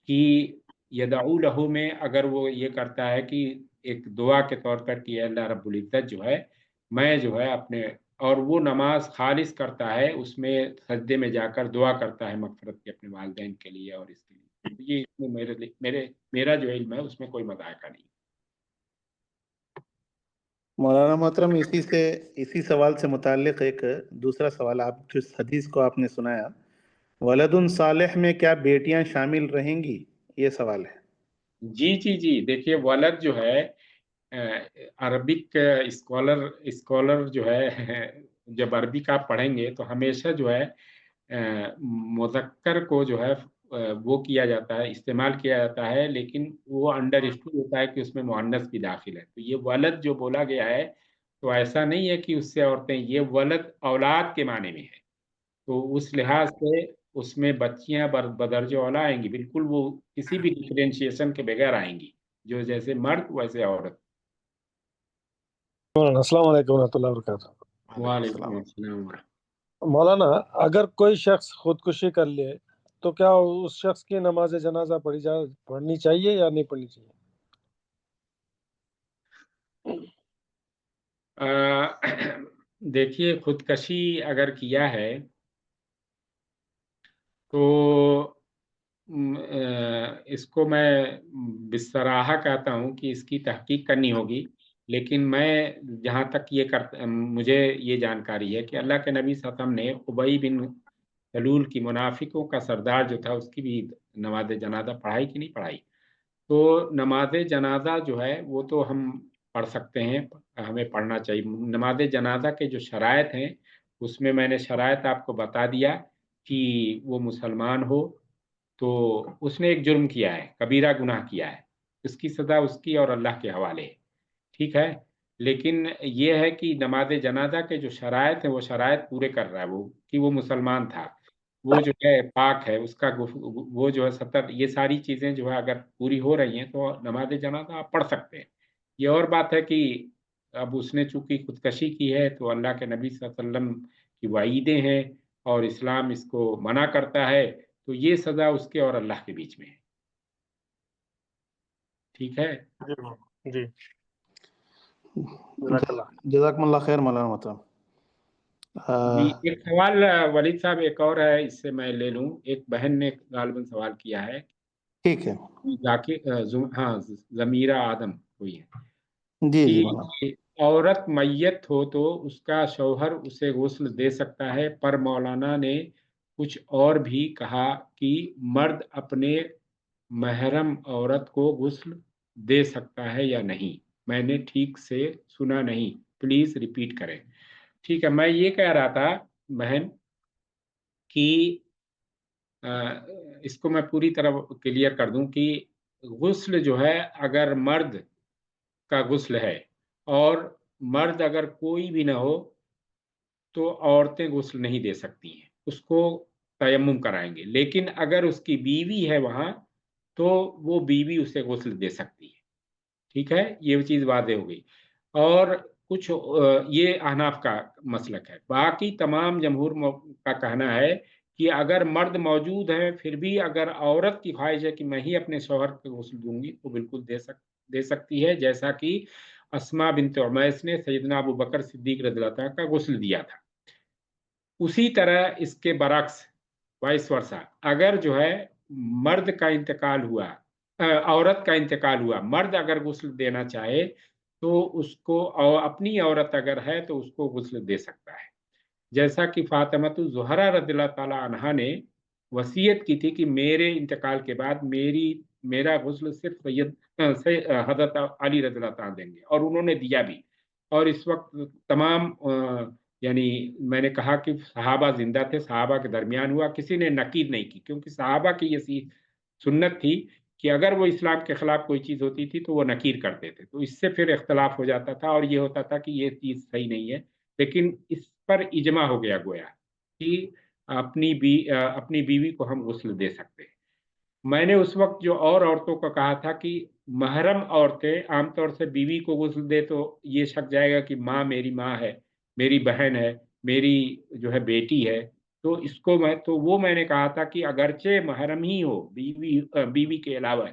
कि यदऊ लहू में अगर वो ये करता है कि एक दुआ के तौर पर कि अल्लाह रब्बुल इज्जत जो है मैं जो है अपने, और वो नमाज खालिस करता है, उसमें सजदे में जाकर दुआ करता है मगफरत की अपने वालिदैन के लिए और इसके लिए, तो ये इसमें मेरा जो इल्म है उसमें कोई मजाका नहीं। मौलाना मोहतरम, इसी सवाल से मुताल्लिक एक दूसरा सवाल, आप जिस हदीस को आपने सुनाया वलदुन सालेह में क्या बेटियां शामिल रहेंगी, ये सवाल है। जी जी जी, देखिए वलद जो है अरबिक स्कॉलर जो है जब अरबिक आप पढ़ेंगे तो हमेशा जो है मुज़क्कर को जो है वो किया जाता है, इस्तेमाल किया जाता है, लेकिन वो अंडरस्टूड होता है कि उसमें मुअन्नस भी दाखिल है। तो ये वलद जो बोला गया है तो ऐसा नहीं है कि उससे औरतें, ये वलद औलाद के माने में है, तो उस लिहाज से उसमें बच्चियां बदर्ज औला आएंगी, बिल्कुल वो किसी भी डिफरेंशिएशन के बगैर आएंगी, जो जैसे मर्द वैसे औरत। मौलाना अस्सलाम वालेकुम रहमतुल्लाहि व बरकातहू। वालेकुम अस्सलाम। मौलाना, अगर कोई शख्स खुदकुशी कर ले तो क्या उस शख्स की नमाज जनाजा पढ़नी चाहिए या नहीं पढ़नी चाहिए? देखिए खुदकशी अगर किया है तो इसको मैं बिसराहा कहता हूँ कि इसकी तहकीक करनी होगी, लेकिन मैं जहाँ तक मुझे ये जानकारी है कि अल्लाह के नबी सल्लल्लाहु अलैहि वसल्लम ने उबई बिन सलूल की, मुनाफिकों का सरदार जो था, उसकी भी नमाज जनाजा पढ़ाई कि नहीं पढ़ाई। तो नमाज जनाजा जो है वो तो हम पढ़ सकते हैं, हमें पढ़ना चाहिए। नमाज जनाजा के जो शराइत हैं उसमें मैंने शराइत आपको बता दिया कि वो मुसलमान हो, तो उसने एक जुर्म किया है, कबीरा गुनाह किया है, उसकी सज़ा उसकी और अल्लाह के हवाले है, ठीक है। लेकिन ये है कि नमाज जनाजा के जो शराइत हैं वो शराइत पूरे कर रहा है वो, कि वो मुसलमान था, वो जो है पाक है, उसका वो जो है सतर, ये सारी चीज़ें जो है अगर पूरी हो रही हैं तो नमाज जनाजा आप पढ़ सकते हैं। ये और बात है कि अब उसने चूंकि खुदकशी की है तो अल्लाह के नबी सल्लल्लाहु अलैहि वसल्लम की वाइदें हैं और इस्लाम इसको मना करता है, तो ये सज़ा उसके और अल्लाह के बीच में है, ठीक है। जी जज़ाकल्लाह। जज़ाकमुल्लाह खैर मौलाना मोहतरम। जी एक सवाल वलीद साहब एक और है, इससे मैं ले लूं। एक बहन ने गालिबन सवाल किया है, ठीक है। हाँ जमीरा आदम हुई है जी जी मौलाना। कि औरत मैयत हो तो उसका शौहर उसे गुस्ल दे सकता है, पर मौलाना ने कुछ और भी कहा कि मर्द अपने महरम औरत को गुस्ल दे सकता है या नहीं, मैंने ठीक से सुना नहीं, प्लीज रिपीट करें। ठीक है, मैं ये कह रहा था बहन कि इसको मैं पूरी तरह क्लियर कर दूं कि गुस्ल जो है, अगर मर्द का गुस्ल है और मर्द अगर कोई भी ना हो तो औरतें गुस्ल नहीं दे सकती हैं, उसको तयम्मुम कराएंगे। लेकिन अगर उसकी बीवी है वहां तो वो बीवी उसे गुस्ल दे सकती है, ठीक है, ये चीज वादे हो गई। और कुछ ये अहनाफ का मसलक है, बाकी तमाम जमहूर का कहना है कि अगर मर्द मौजूद है फिर भी अगर औरत की ख्वाहिश है कि मैं ही अपने शौहर को गुस्ल दूंगी तो बिल्कुल दे सकती है, जैसा कि अस्मा बिन्त उमैस ने सैयदना अबू बकर सिद्दीक रज़ियल्लाहु अन्हु का गुस्ल दिया था। उसी तरह इसके बरक्स वाइस वर्सा, अगर जो है मर्द का इंतकाल हुआ, औरत का इंतकाल हुआ, मर्द अगर गुस्ल देना चाहे तो उसको, और अपनी औरत अगर है तो उसको गुस्ल दे सकता है, जैसा कि फातिमतु ज़ुहरा रज़ियल्लाहु ताला अन्हा ने वसीयत की थी कि मेरे इंतकाल के बाद मेरा गुस्ल सिर्फ हज़रत अली रज़ियल्लाहु ताला देंगे, और उन्होंने दिया भी। और इस वक्त तमाम यानी मैंने कहा कि सहाबा जिंदा थे, सहाबा के दरमियान हुआ, किसी ने नकीद नहीं की, क्योंकि सहाबा की ये सुन्नत थी कि अगर वो इस्लाम के खिलाफ कोई चीज़ होती थी तो वो नकीर करते थे, तो इससे फिर इख्तलाफ हो जाता था और ये होता था कि ये चीज़ सही नहीं है। लेकिन इस पर इजमा हो गया गोया कि अपनी बीवी को हम गुस्ल दे सकते हैं। मैंने उस वक्त जो और औरतों को कहा था कि महरम औरतें आमतौर से बीवी को गुस्ल दे तो ये शक जाएगा कि माँ मेरी माँ है, मेरी बहन है, मेरी जो है बेटी है, तो वो मैंने कहा था कि अगरचे महरम ही हो बीवी के अलावा,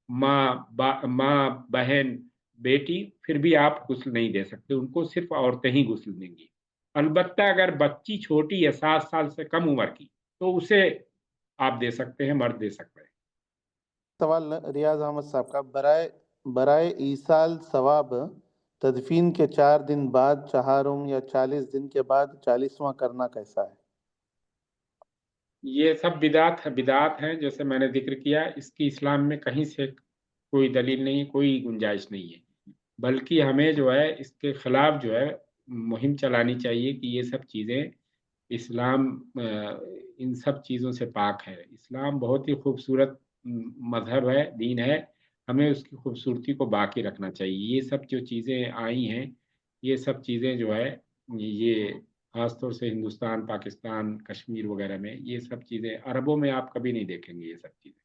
माँ बहन बेटी, फिर भी आप गुस्ल नहीं दे सकते, उनको सिर्फ औरतें ही गुस्ल देंगी। अलबत्ता अगर बच्ची छोटी है 7 साल से कम उम्र की, तो उसे आप दे सकते हैं, मर्द दे सकते हैं। सवाल रियाज अहमद साहब का, बराए बराए ईसाल सवाब तदफीन के 4 दिन बाद चहारुम या 40 दिन के बाद 40वां करना कैसा है? ये सब बिदात हैं, जैसे मैंने जिक्र किया, इसकी इस्लाम में कहीं से कोई दलील नहीं, कोई गुंजाइश नहीं है। बल्कि हमें जो है इसके खिलाफ जो है मुहिम चलानी चाहिए कि ये सब चीज़ें इस्लाम इन सब चीज़ों से पाक है। इस्लाम बहुत ही खूबसूरत मज़हब है, दीन है, हमें उसकी खूबसूरती को बाकी रखना चाहिए। ये सब जो चीज़ें आई हैं, ये सब चीज़ें जो है, ये ख़ास तौर से हिंदुस्तान, पाकिस्तान, कश्मीर वग़ैरह में ये सब चीज़ें, अरबों में आप कभी नहीं देखेंगे ये सब चीज़ें।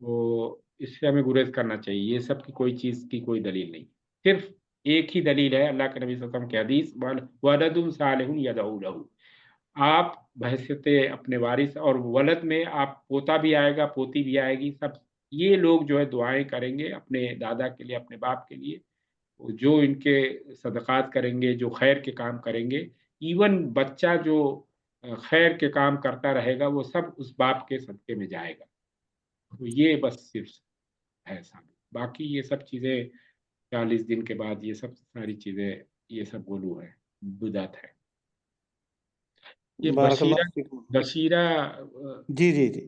तो इससे हमें गुरेज़ करना चाहिए, ये सब की कोई चीज़ की कोई दलील नहीं। सिर्फ़ एक ही दलील है अल्लाह के नबी सल्लल्लाहु अलैहि वसल्लम की हदीस, वलदुन सालिहुन यदऊ लहू। आप बहैसियत अपने वारिस, और वलद में आप पोता भी आएगा, पोती भी आएगी, सब ये लोग जो है दुआएँ करेंगे अपने दादा के लिए, अपने बाप के लिए। जो इनके सदक़ात करेंगे, जो खैर के काम करेंगे, इवन बच्चा जो खैर के काम करता रहेगा, वो सब उस बाप के सदक़े में जाएगा। तो ये बस सिर्फ़ है साबित। बाकी ये सब चीज़ें 40 दिन के बाद, ये सब सारी चीज़ें, ये सब गुलू है, बिदअत है। ये बारकल्लाह बशीरा फीकुम। बशीरा जी जी जी,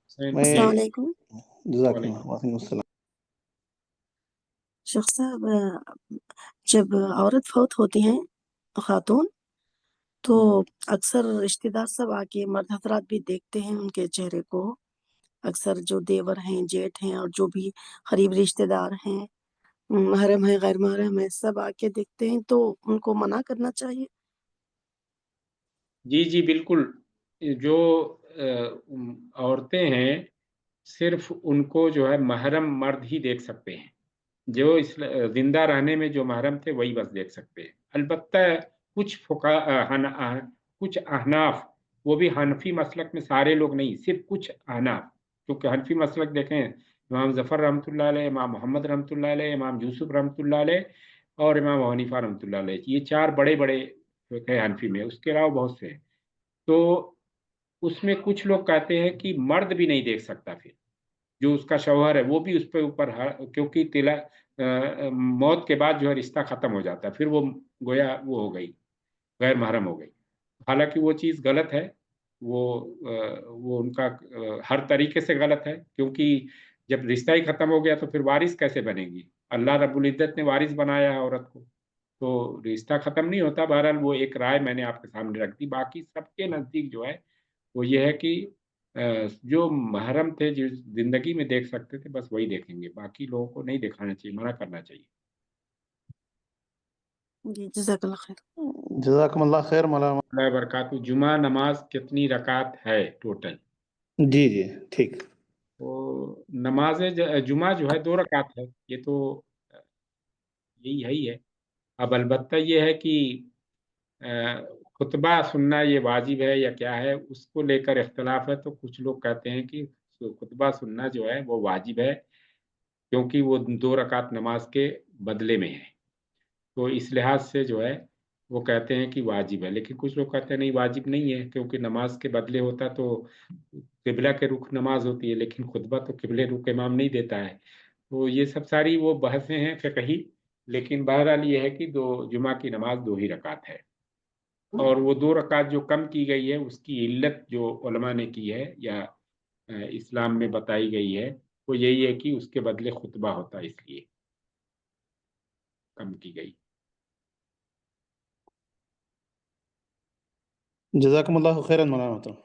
हुसैन मैं ये अस्सलाम वालेकुम। जज़ाकल्लाह, वालेकुम अस्सलाम। शेख साहब, जब औरत फौत होती हैं, खातून, तो अक्सर रिश्तेदार सब आके, मर्द हज़रात भी देखते हैं उनके चेहरे को। अक्सर जो देवर हैं, जेठ हैं और जो भी करीब रिश्तेदार हैं, महरम है, गैर महरम है, सब आके देखते हैं, तो उनको मना करना चाहिए? जी, जी, बिल्कुल। जो औरतें हैं, सिर्फ़ उनको जो है महरम मर्द ही देख सकते हैं। जो ज़िंदा रहने में जो महरम थे, वही बस देख सकते हैं। अलबत्ता कुछ कुछ अहनाफ, वो भी हनफ़ी मसलक में सारे लोग नहीं, सिर्फ़ कुछ अहनाफ, क्योंकि हनफ़ी मसलक देखें, इमाम ज़फ़र रहमतुल्लाह अलैह, इमाम मोहम्मद रहमतुल्लाह अलैह, इमाम यूसुफ रहमतुल्लाह अलैह और इमाम अबू हनीफ़ा रहमतुल्लाह अलैह, ये 4 बड़े-बड़े फ़िक़्ह है हनफ़ी में, उसके अलावा बहुत से हैं। तो उसमें कुछ लोग कहते हैं कि मर्द भी नहीं देख सकता फिर, जो उसका शौहर है, वो भी उस पे ऊपर क्योंकि मौत के बाद जो है रिश्ता ख़त्म हो जाता है, फिर वो गोया वो हो गई, गैर महरम हो गई। हालाँकि वो चीज़ गलत है, वो उनका हर तरीके से गलत है, क्योंकि जब रिश्ता ही ख़त्म हो गया तो फिर वारिस कैसे बनेगी? अल्लाह रब्बुल इज़्ज़त ने वारिस बनाया है औरत को, तो रिश्ता ख़त्म नहीं होता। बहरहाल वो एक राय मैंने आपके सामने रख दी। बाकी सबके नज़दीक जो है, वो ये है कि जो महरम थे, जिस ज़िंदगी में देख सकते थे, बस वही देखेंगे, बाकी लोगों को नहीं दिखाना चाहिए, मना करना चाहिए। जी, जज़ाकल्लाह खैर। जज़ाकमुल्लाह खैर मौलाना। अल्लाह बरकातहू। जुमा नमाज़ कितनी रकात है टोटल? जी जी, ठीक। तो नमाज़ जुमा जो है 2 रकात है, ये तो अ, यही है ही है। अब अलबत्ता ये है कि अ, खुतबा सुनना ये वाजिब है या क्या है, उसको लेकर इख्तिलाफ है। तो कुछ लोग कहते हैं कि खुतबा सुनना जो है वो वाजिब है, क्योंकि वो 2 रकात नमाज़ के बदले में है। तो इस लिहाज से जो है, वो कहते हैं कि वाजिब है। लेकिन कुछ लोग कहते हैं नहीं, वाजिब नहीं है, क्योंकि नमाज़ के बदले होता तो किबला के रुख नमाज़ होती है, लेकिन खुतबा तो किबले रुख इमाम नहीं देता है। तो ये सब सारी वो बहसें हैं फ़िक़ही, लेकिन बहरहाल ये है कि 2 जुमा की नमाज़ 2 ही रकात है। और वो 2 रकात जो कम की गई है, उसकी इल्लत जो उलमा ने की है या इस्लाम में बताई गई है, वो यही है कि उसके बदले खुतबा होता है, इसलिए कम की गई। जज़ाकमुल्लाह खैरन मौलाना।